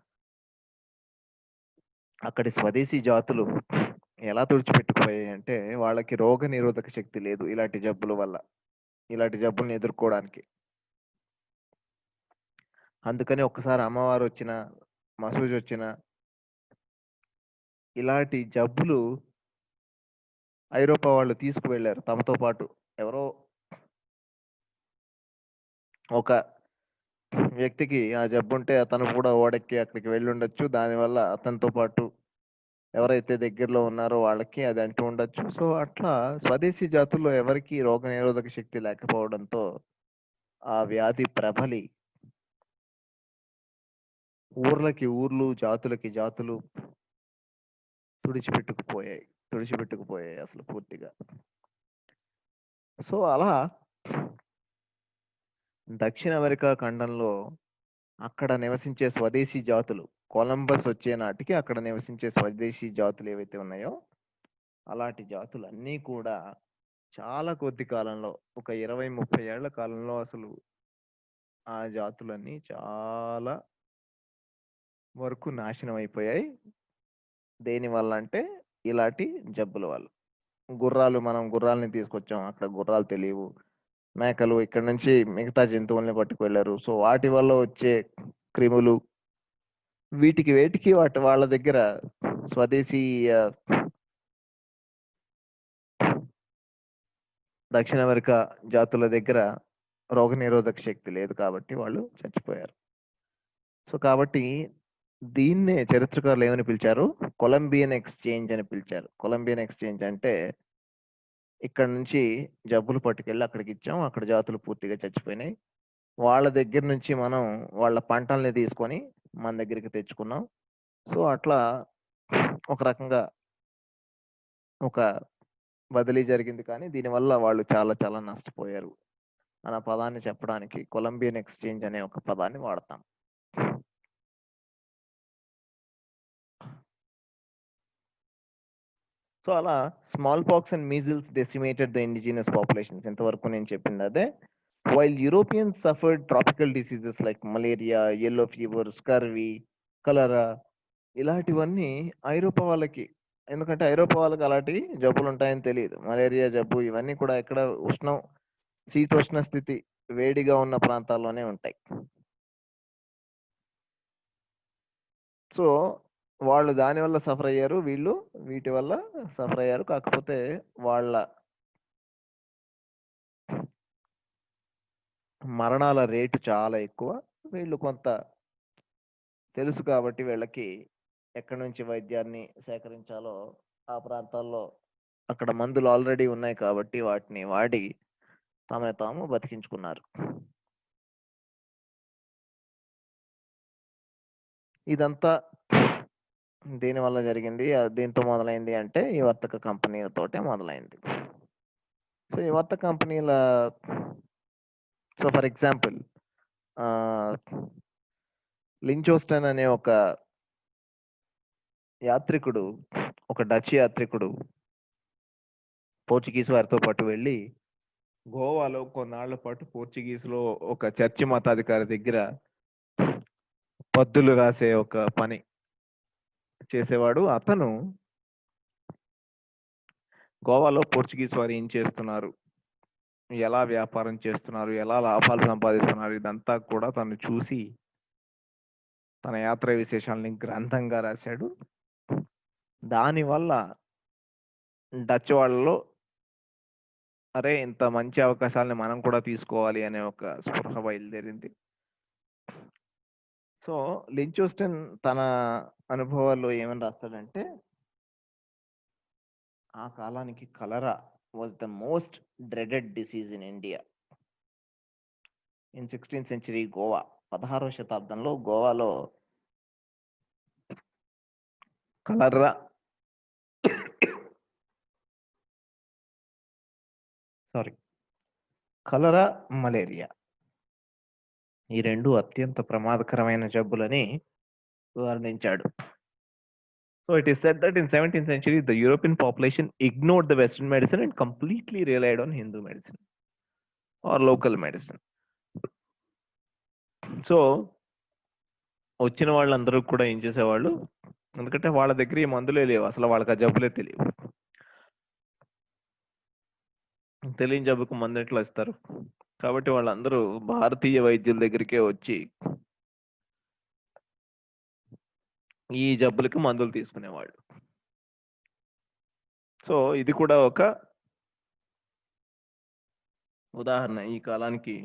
అక్కడి స్వదేశీ జాతులు ఎలా తుడిచిపెట్టుకుపోయాయంటే వాళ్ళకి రోగ నిరోధక శక్తి లేదు ఇలాంటి జబ్బుల వల్ల. ఇలాంటి జబ్బుల్ని ఎదుర్కోవడానికి. అందుకని ఒక్కసారి అమ్మవారొచ్చినా, మసూజొచ్చినా ఇలాంటి జబ్బులు ఐరోపా వాళ్ళు తీసుకువెళ్లారు తమతో పాటు. ఎవరో ఒక వ్యక్తికి ఆ జబ్బుంటే అతను కూడా ఓడెక్కి అక్కడికి వెళ్ళుండొచ్చు. దానివల్ల అతనితో పాటు ఎవరైతే దగ్గరలో ఉన్నారో వాళ్ళకి అది అంటూ ఉండొచ్చు. సో, అట్లా స్వదేశీ జాతుల్లో ఎవరికీ రోగనిరోధక శక్తి లేకపోవడంతో ఆ వ్యాధి ప్రబలి ఊర్లకి ఊర్లు, జాతులకి జాతులు తుడిచిపెట్టుకుపోయాయి అసలు పూర్తిగా. సో, అలా దక్షిణ అమెరికా ఖండంలో అక్కడ నివసించే స్వదేశీ జాతులు కొలంబస్ వచ్చే నాటికి అక్కడ నివసించే స్వదేశీ జాతులు ఏవైతే ఉన్నాయో అలాంటి జాతులన్నీ కూడా చాలా కొద్ది కాలంలో ఒక 20, 30 ఏళ్ల కాలంలో అసలు ఆ జాతులన్నీ చాలా వరకు నాశనం అయిపోయాయి. దేనివల్ల అంటే ఇలాంటి జబ్బుల వల్ల. మనం గుర్రాల్ని తీసుకొచ్చాం. అక్కడ గుర్రాలు తెలియవు. మేకలు ఇక్కడ నుంచి మిగతా జంతువుల్ని పట్టుకువెళ్ళారు. సో వాటి వల్ల వచ్చే క్రిములు వేటికి వాళ్ళ దగ్గర స్వదేశీ దక్షిణ అమెరికా జాతుల దగ్గర రోగనిరోధక శక్తి లేదు కాబట్టి వాళ్ళు చచ్చిపోయారు. సో కాబట్టి దీన్నే చరిత్రకారులు ఏమని పిలిచారు? కొలంబియన్ ఎక్స్చేంజ్ అని పిలిచారు. కొలంబియన్ ఎక్స్చేంజ్ అంటే ఇక్కడ నుంచి జబ్బులు పట్టుకెళ్ళి అక్కడికి ఇచ్చాం. అక్కడ జాతులు పూర్తిగా చచ్చిపోయినాయి. వాళ్ళ దగ్గర నుంచి మనం వాళ్ళ పంటల్ని తీసుకొని మన దగ్గరికి తెచ్చుకున్నాం. సో అట్లా ఒక రకంగా ఒక బదిలీ జరిగింది, కానీ దీనివల్ల వాళ్ళు చాలా చాలా నష్టపోయారు అన్న పదాన్ని చెప్పడానికి కొలంబియన్ ఎక్స్చేంజ్ అనే ఒక పదాన్ని వాడతాం. సో అలా smallpox and measles decimated the indigenous populations. ఇంతవరకు నేను చెప్పింది అదే. While Europeans suffered tropical diseases like malaria, yellow fever, scurvy, cholera, ఇలాంటివన్నీ ఐరోపా వాళ్ళకి, ఎందుకంటే ఐరోపా వాళ్ళకి అలాంటి జబ్బులు ఉంటాయని తెలియదు. మలేరియా జబ్బు ఇవన్నీ కూడా ఎక్కడ శీతోష్ణ స్థితి వేడిగా ఉన్న ప్రాంతాల్లోనే ఉంటాయి. సో వాళ్ళు దాని వల్ల సఫర్ అయ్యారు, వీళ్ళు వీటి వల్ల సఫర్ అయ్యారు. కాకపోతే వాళ్ళ మరణాల రేటు చాలా ఎక్కువ. వీళ్ళు కొంత తెలుసు కాబట్టి వీళ్ళకి ఎక్కడి నుంచి వైద్యాన్ని సేకరించాలో ఆ ప్రాంతాల్లో అక్కడ మందులు ఆల్రెడీ ఉన్నాయి కాబట్టి వాటిని వాడి తమని తాము బతికించుకున్నారు. ఇదంతా దేని వల్ల జరిగింది, దీంతో మొదలైంది అంటే ఈ వర్తక కంపెనీలతోటే మొదలైంది. సో ఈ వర్తక కంపెనీల, సో ఫర్ ఎగ్జాంపుల్ లించోస్టన్ అనే ఒక యాత్రికుడు, ఒక డచ్ యాత్రికుడు పోర్చుగీస్ వారితో పాటు వెళ్ళి గోవాలో కొన్నాళ్ల పాటు పోర్చుగీస్లో ఒక చర్చి మతాధికారి దగ్గర పద్దులు రాసే ఒక పని చేసేవాడు. అతను గోవాలో పోర్చుగీస్ వారు ఏం చేస్తున్నారు, ఎలా వ్యాపారం చేస్తున్నారు, ఎలా లాభాలు సంపాదిస్తున్నారు, ఇదంతా కూడా తను చూసి తన యాత్ర విశేషాలని గ్రంథంగా రాశాడు. దానివల్ల డచ్ వాళ్ళలో అరే ఇంత మంచి అవకాశాలని మనం కూడా తీసుకోవాలి అనే ఒక స్పృహ బయలుదేరింది. సో లించోస్టన్ తన అనుభవాల్లో ఏమని రాస్తాడంటే, ఆ కాలానికి cholera was the most dreaded disease in India in 16th century Goa. 16వ శతాబ్దంలో గోవాలో కలరా కలరా, మలేరియా ఈ రెండు అత్యంత ప్రమాదకరమైన జబ్బులని వర్ణించాడు. So it is said that in 17th century the European population ignored the Western medicine and completely relied on Hindu medicine or local medicine. So వచ్చిన వాళ్ళందరూ కూడా ఏం చేసేవాళ్ళు, ఎందుకంటే వాళ్ళ దగ్గర ఈ మందులే లేవు, అసలు వాళ్ళకి ఆ జబ్బులే తెలియవు. తెలియని జబ్బుకు మందు ఎట్లా ఇస్తారు? కాబట్టి వాళ్ళందరూ భారతీయ వైద్యుల దగ్గరికే వచ్చి ఈ జబ్బులకి మందులు తీసుకునేవాళ్ళు. సో ఇది కూడా ఒక ఉదాహరణ. ఈ కాలానికి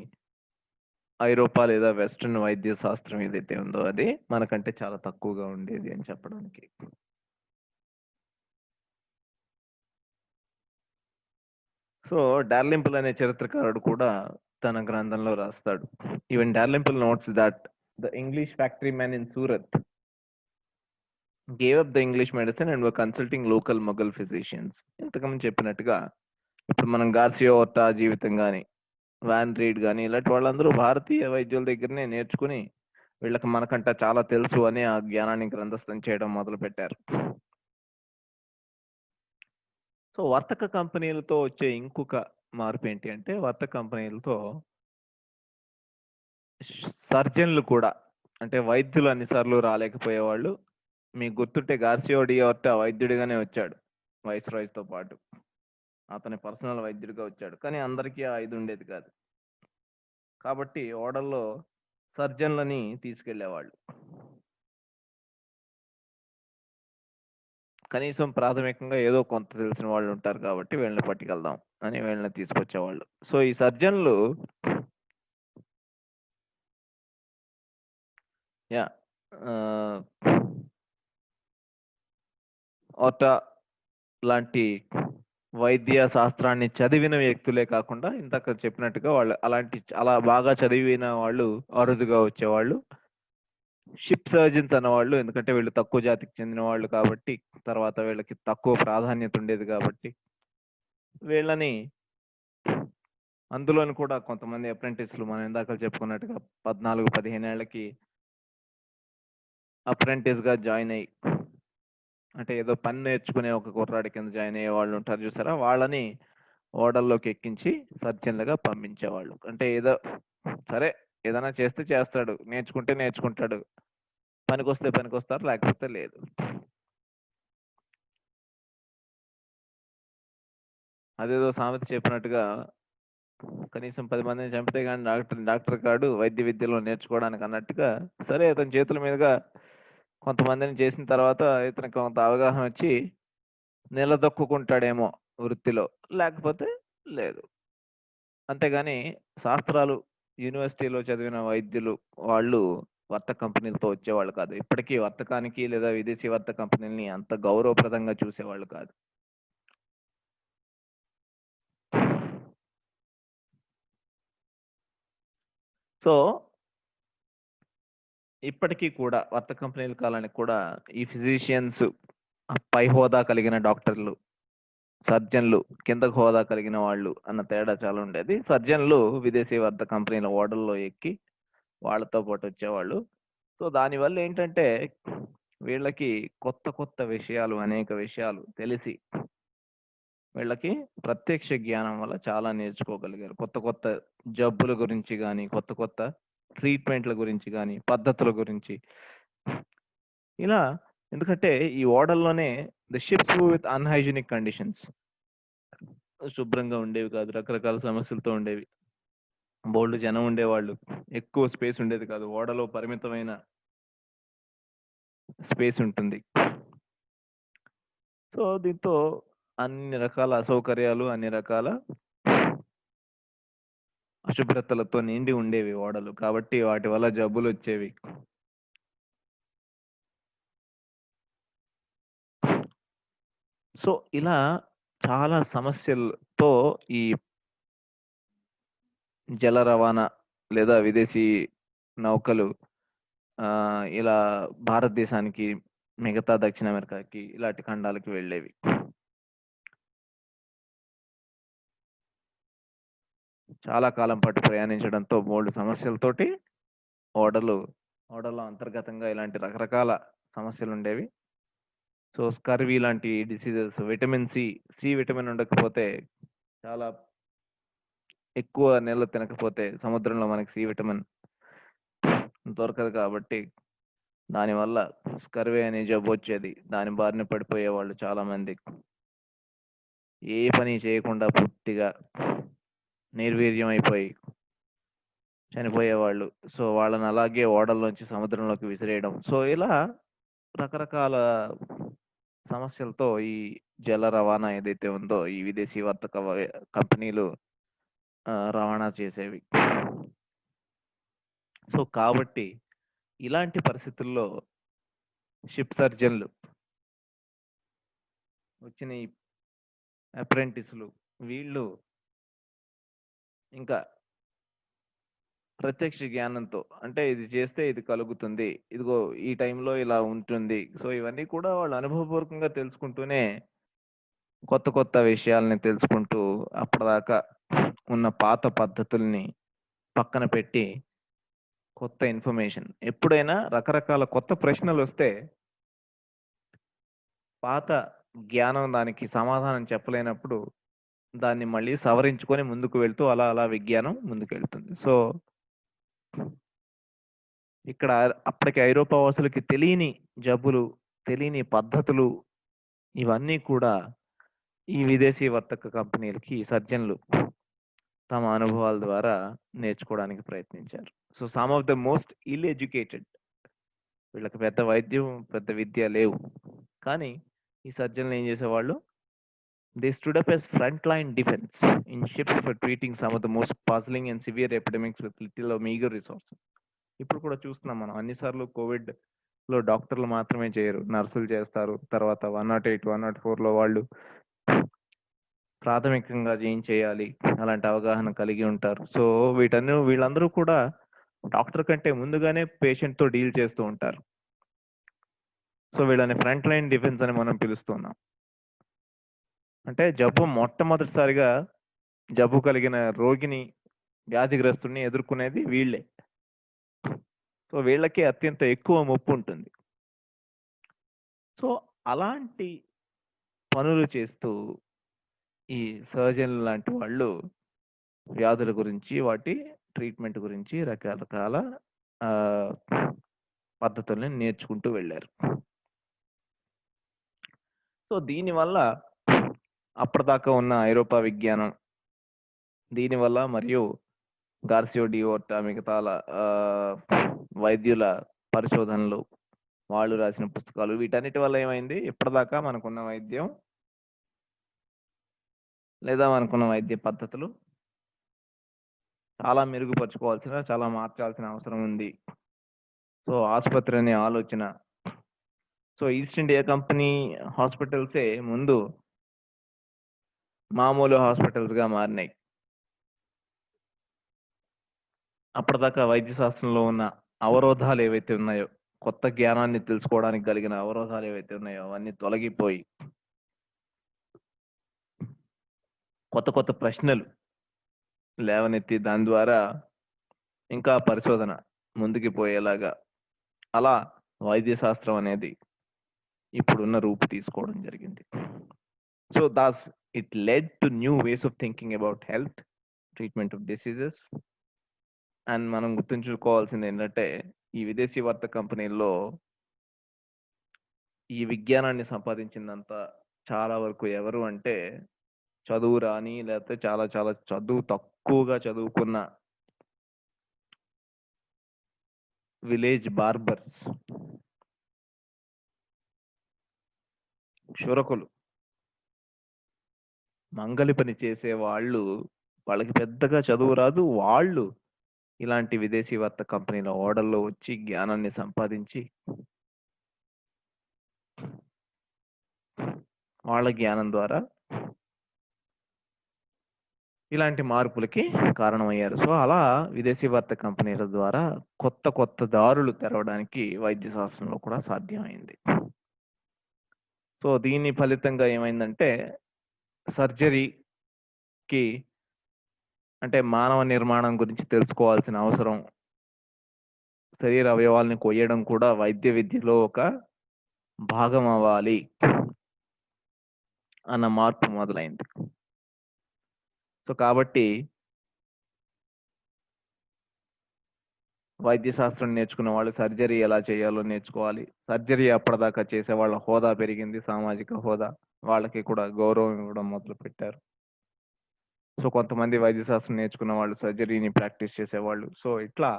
ఐరోపా లేదా వెస్ట్రన్ వైద్య శాస్త్రం ఏదైతే ఉందో అది మనకంటే చాలా తక్కువగా ఉండేది అని చెప్పడానికి. సో డార్లింపుల్ అనే చరిత్రకారుడు కూడా తన గ్రంథంలో రాస్తాడు. Even Dalrymple notes that the English factory man in Surat gave up the English medicine and were consulting local Mughal physicians. ఇంతకుముందు చెప్పినట్టుగా ఇప్పుడు మనం గార్సియా ఓర్టా జీవితం కానీ, వాన్ రీడ్ కానీ ఇలాంటి వాళ్ళందరూ భారతీయ వైద్యుల దగ్గరనే నేర్చుకుని వీళ్ళకి మనకంట చాలా తెలుసు అని ఆ జ్ఞానాన్ని గ్రంథస్థం చేయడం మొదలు పెట్టారు. సో వర్తక కంపెనీలతో వచ్చే ఇంకొక మార్పు ఏంటి అంటే, వర్తక కంపెనీలతో సర్జన్లు కూడా, అంటే వైద్యులు అన్నిసార్లు రాలేకపోయేవాళ్ళు. మీకు గుర్తుంటే గార్సియా డియోర్టా వైద్యుడిగానే వచ్చాడు వైస్రాయ్తో పాటు. అతని పర్సనల్ వైద్యుడిగా వచ్చాడు. కానీ అందరికీ ఆ ఇది ఉండేది కాదు. కాబట్టి ఓడల్లో సర్జన్‌లని తీసుకెళ్ళేవాళ్ళు. కనీసం ప్రాథమికంగా ఏదో కొంత తెలిసిన వాళ్ళుంటారు కాబట్టి వీళ్ళని పట్టుకెళ్దాం అని వీళ్ళని తీసుకొచ్చేవాళ్ళు. సో, ఈ సర్జన్‌లు యాహ్! ఆహ్, ఓటా లాంటి వైద్య శాస్త్రాన్ని చదివిన వ్యక్తులే కాకుండా ఇందాక చెప్పినట్టుగా వాళ్ళు అలా బాగా చదివిన వాళ్ళు అరుదుగా వచ్చేవాళ్ళు. షిప్ సర్జన్స్ అనేవాళ్ళు. ఎందుకంటే వీళ్ళు తక్కువ జాతికి చెందిన వాళ్ళు కాబట్టి, తర్వాత వీళ్ళకి తక్కువ ప్రాధాన్యత ఉండేది కాబట్టి, వీళ్ళని అందులోను కూడా కొంతమంది అప్రెంటిస్‌లు మనం ఇందాక చెప్పుకున్నట్టుగా 14, 15 ఏళ్లకి అప్రెంటిస్‌గా జాయిన్ అయ్యి, అంటే ఏదో పని నేర్చుకునే ఒక కుర్రాడి కింద జాయిన్ అయ్యే వాళ్ళు ఉంటారు చూసారా? వాళ్ళని ఓడల్లోకి ఎక్కించి సర్జన్‌లుగా పంపించేవాళ్ళు. అంటే ఏదో సరే ఏదైనా చేస్తే చేస్తాడు. నేర్చుకుంటే నేర్చుకుంటాడు. పనికొస్తే పనికొస్తారు. లేకపోతే లేదు. అదేదో సామెత చెప్పినట్టుగా కనీసం 10 మందిని చంపితే గాని డాక్టర్ కాడు వైద్య విద్యలో నేర్చుకోవడానికి అన్నట్టుగా, సరే ఇతని చేతుల మీదుగా కొంతమందిని చేసిన తర్వాత ఇతనికి కొంత అవగాహన వచ్చి నిలదొక్కుకుంటాడేమో వృత్తిలో. లేకపోతే లేదు. అంతేగాని శాస్త్రాలు యూనివర్సిటీలో చదివిన వైద్యులు వాళ్ళు వర్తక కంపెనీలతో వచ్చేవాళ్ళు కాదు. ఇప్పటికీ వర్తకానికి లేదా విదేశీ వర్తక కంపెనీలని అంత గౌరవప్రదంగా చూసేవాళ్ళు కాదు. సో, ఇప్పటికీ కూడా వర్తక కంపెనీల కాలానికి కూడా ఈ ఫిజిషియన్స్ పై హోదా కలిగిన డాక్టర్లు, సర్జన్‌లు కింద హోదా కలిగిన వాళ్ళు అన్న తేడా చాలా ఉండేది. సర్జన్‌లు విదేశీ వర్తక కంపెనీల ఓడల్లో ఎక్కి వాళ్ళతో పాటు వచ్చేవాళ్ళు. సో, దానివల్ల ఏంటంటే వీళ్ళకి కొత్త కొత్త విషయాలు, అనేక విషయాలు తెలిసి వీళ్ళకి ప్రత్యక్ష జ్ఞానం వల్ల చాలా నేర్చుకోగలిగారు. కొత్త కొత్త జబ్బుల గురించి గాని, కొత్త కొత్త ట్రీట్‌మెంట్‌ల గురించి గాని, పద్ధతుల గురించి ఇలా ఎందుకంటే ఈ ఓడల్లోనే the ships with unhygienic conditions శుభ్రంగా ఉండేవి కాదు. రకరకాల సమస్యలతో ఉండేవి. బోలెడు జనం ఉండేవాళ్ళు. ఎక్కువ స్పేస్ ఉండేది కాదు. ఓడలో పరిమితమైన స్పేస్ ఉంటుంది. సో, దీంతో అన్ని రకాల అసౌకర్యాలు, అన్ని రకాల అశుభ్రతలతో నిండి ఉండేవి ఓడలు. కాబట్టి వాటి వల్ల జబ్బులొచ్చేవి. సో, ఇలా చాలా సమస్యలతో ఈ జల రవాణా లేదా విదేశీ నౌకలు ఇలా భారతదేశానికి, మిగతా దక్షిణ అమెరికాకి ఇలాంటి ఖండాలకి వెళ్ళేవి. చాలా కాలం పాటు ప్రయాణించడంతో బోలెడు సమస్యలతోటి ఓడలు ఓడల్లో అంతర్గతంగా ఇలాంటి రకరకాల సమస్యలుండేవి. సో, స్కర్వీ లాంటి diseases, vitamin C, C vitamin ఉండకపోతే చాలా ఎక్కువ నీళ్లు తినకపోతే సముద్రంలో మనకి సి విటమిన్ దొరకదు కాబట్టి దానివల్ల స్కర్వీ అనే జబ్బొచ్చేది. దాని బారిన పడిపోయేవాళ్ళు చాలామంది. ఏ పని చేయకుండా పూర్తిగా నిర్వీర్యం అయిపోయి చనిపోయేవాళ్ళు. సో, వాళ్ళని అలాగే ఓడల్లోంచి సముద్రంలోకి విసిరేయడం. సో, ఇలా రకరకాల సమస్యలతో ఈ జల రవాణా ఏదైతే ఉందో, ఈ విదేశీ వర్తక కంపెనీలు రవాణా చేసేవి. సో, కాబట్టి ఇలాంటి పరిస్థితుల్లో షిప్ సర్జన్‌లు వచ్చిన ఈ అప్రెంటిస్‌లు వీళ్ళు ఇంకా ప్రత్యక్ష జ్ఞానంతో అంటే ఇది చేస్తే ఇది కలుగుతుంది. ఇదిగో ఈ టైంలో ఇలా ఉంటుంది. సో, ఇవన్నీ కూడా వాళ్ళు అనుభవపూర్వకంగా తెలుసుకుంటూనే కొత్త కొత్త విషయాల్ని తెలుసుకుంటూ అప్పటిదాకా ఉన్న పాత పద్ధతుల్ని పక్కన పెట్టి కొత్త ఇన్ఫర్మేషన్ ఎప్పుడైనా రకరకాల కొత్త ప్రశ్నలొస్తే పాత జ్ఞానం దానికి సమాధానం చెప్పలేనప్పుడు దాన్ని మళ్ళీ సవరించుకొని ముందుకు వెళ్తూ అలా అలా విజ్ఞానం ముందుకెళ్తుంది. సో, ఇక్కడ అప్పటికి ఐరోపా వాసులకి తెలియని జబ్బులు, తెలియని పద్ధతులు ఇవన్నీ కూడా ఈ విదేశీ వర్తక కంపెనీలకి సర్జన్లు తమ అనుభవాల ద్వారా నేర్చుకోవడానికి ప్రయత్నించారు. So some of the most ill educated, వీళ్ళకి పెద్ద వైద్యం పెద్ద విద్య లేవు, కానీ ఈ సర్జన్లు ఏం చేసేవాళ్ళు, they stood up as front line defence in ships for treating some of the most puzzling and severe epidemics with little or meagre resources. ఇప్పుడు కూడా చూస్తున్నాం మనం, అన్నిసార్లు కోవిడ్ లో డాక్టర్లు మాత్రమే చేయరు, నర్సులు చేస్తారు. తర్వాత 108 104లో వాళ్ళు ప్రాథమికంగా ఏం చేయాలి అలాంటి అవగాహన కలిగి ఉంటారు. సో వీళ్ళందరూ కూడా డాక్టర్ కంటే ముందుగానే పేషెంట్ తో డీల్ చేస్తూ ఉంటారు. సో వీళ్ళని ఫ్రంట్ లైన్ డిఫెన్స్ అని మనం పిలుస్తున్నాం. అంటే మొట్టమొదటిసారిగా జబ్బు కలిగిన రోగిని, వ్యాధిగ్రస్తుడిని ఎదుర్కొనేది వీళ్ళే. సో వీళ్ళకి అత్యంత ఎక్కువ ముప్పు ఉంటుంది. సో అలాంటి పనులు చేస్తూ ఈ సర్జన్లు లాంటి వాళ్ళు వ్యాధుల గురించి, వాటి ట్రీట్మెంట్ గురించి రకరకాల పద్ధతుల్ని నేర్చుకుంటూ వెళ్ళారు. సో దీనివల్ల అప్పటిదాకా ఉన్న ఐరోపా విజ్ఞానం, దీనివల్ల మరియు గార్సియో డివోర్టా మిగతా వైద్యుల పరిశోధనలు, వాళ్ళు రాసిన పుస్తకాలు, వీటన్నిటి వల్ల ఏమైంది, ఇప్పటిదాకా మనకున్న వైద్యం లేదా మనకున్న వైద్య పద్ధతులు చాలా మెరుగుపరుచుకోవాల్సిన, చాలా మార్చాల్సిన అవసరం ఉంది. సో ఆసుపత్రి అనే ఆలోచన, సో ఈస్ట్ ఇండియా కంపెనీ హాస్పిటల్సే ముందు మామూలు హాస్పిటల్స్గా మారినాయి. అప్పటిదాకా వైద్య శాస్త్రంలో ఉన్న అవరోధాలు ఏవైతే ఉన్నాయో, కొత్త జ్ఞానాన్ని తెలుసుకోవడానికి కలిగిన అవరోధాలు ఏవైతే ఉన్నాయో అవన్నీ తొలగిపోయి కొత్త కొత్త ప్రశ్నలు లేవనెత్తి దాని ద్వారా ఇంకా పరిశోధన ముందుకు పోయేలాగా అలా వైద్య శాస్త్రం అనేది ఇప్పుడున్న రూపు తీసుకోవడం జరిగింది. So Das it led to new ways of thinking about health, treatment of diseases. And మనం గుర్తుంచుకోవాల్సింది ఏంటంటే, ఈ విదేశీ వర్తక కంపెనీల్లో ఈ విజ్ఞానాన్ని సంపాదించిందంతా చాలా వరకు ఎవరు అంటే, చదువు రాని లేకపోతే చాలా చాలా చదువు తక్కువగా చదువుకున్న విలేజ్ బార్బర్స్, క్షురకులు, మంగలి పని చేసే వాళ్ళు, వాళ్ళకి పెద్దగా చదువు రాదు, వాళ్ళు ఇలాంటి విదేశీ వర్తక కంపెనీల ఓడల్లో వచ్చి జ్ఞానాన్ని సంపాదించి వాళ్ళ జ్ఞానం ద్వారా ఇలాంటి మార్పులకి కారణమయ్యారు. సో అలా విదేశీ వర్తక కంపెనీల ద్వారా కొత్త కొత్త దారులు తెరవడానికి వైద్య శాస్త్రంలో కూడా సాధ్యమైంది. సో దీని ఫలితంగా ఏమైందంటే, సర్జరీకి అంటే మానవ నిర్మాణం గురించి తెలుసుకోవాల్సిన అవసరం, శరీర అవయవాల్ని కొయ్యడం కూడా వైద్య విద్యలో ఒక భాగం అవ్వాలి అన్న మార్పు మొదలైంది. సో కాబట్టి వైద్య శాస్త్రం నేర్చుకున్న వాళ్ళు సర్జరీ ఎలా చేయాలో నేర్చుకోవాలి. సర్జరీ అప్పటిదాకా చేసే వాళ్ళ హోదా పెరిగింది, సామాజిక హోదా, వాళ్ళకి కూడా గౌరవం ఇవ్వడం మొదలు పెట్టారు. సో కొంతమంది వైద్య శాస్త్రం నేర్చుకున్న వాళ్ళు సర్జరీని ప్రాక్టీస్ చేసేవాళ్ళు. సో ఇట్లా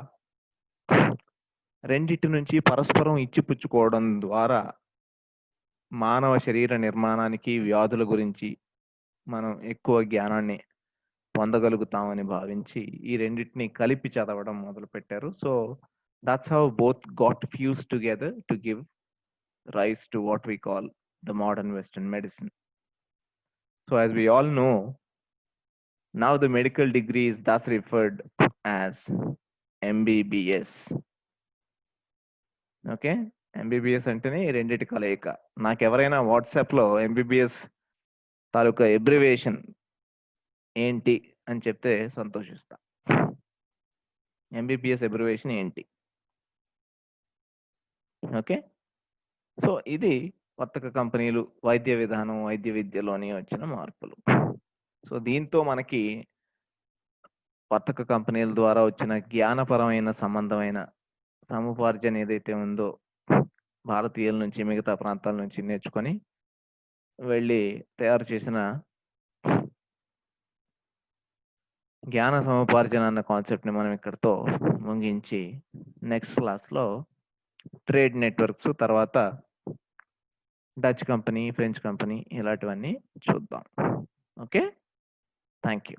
రెండిటి నుంచి పరస్పరం ఇచ్చిపుచ్చుకోవడం ద్వారా మానవ శరీర నిర్మాణానికి, వ్యాధుల గురించి మనం ఎక్కువ జ్ఞానాన్ని పొందగలుగుతామని భావించి ఈ రెండింటిని కలిపి చదవడం మొదలు పెట్టారు. So that's how both got fused together to give rise to what we call the modern Western medicine. So as we all know, now the medical degree is thus referred as MBBS. Okay, MBBS అంటేనే ఈ రెండిటి కలయిక. నాకు ఎవరైనా వాట్సాప్లో MBBS తాలూకా abbreviation ఏంటి అని చెప్తే సంతోషిస్తా. ఎంబీబీఎస్ ఎబ్రివేషన్ ఏంటి? ఓకే, సో ఇది వర్తక కంపెనీలు, వైద్య విధానం, వైద్య విద్యలోని వచ్చిన మార్పులు. సో దీంతో మనకి వర్తక కంపెనీల ద్వారా వచ్చిన జ్ఞానపరమైన సంబంధమైన సముపార్జన ఏదైతే ఉందో, భారతీయుల నుంచి మిగతా ప్రాంతాల నుంచి నేర్చుకొని వెళ్ళి తయారు చేసిన జ్ఞాన సముపార్జన అన్న కాన్సెప్ట్ని మనం ఇక్కడితో ముగించి నెక్స్ట్ క్లాస్లో ట్రేడ్ నెట్వర్క్స్, తర్వాత డచ్ కంపెనీ, ఫ్రెంచ్ కంపెనీ ఇలాంటివన్నీ చూద్దాం. Okay, thank you.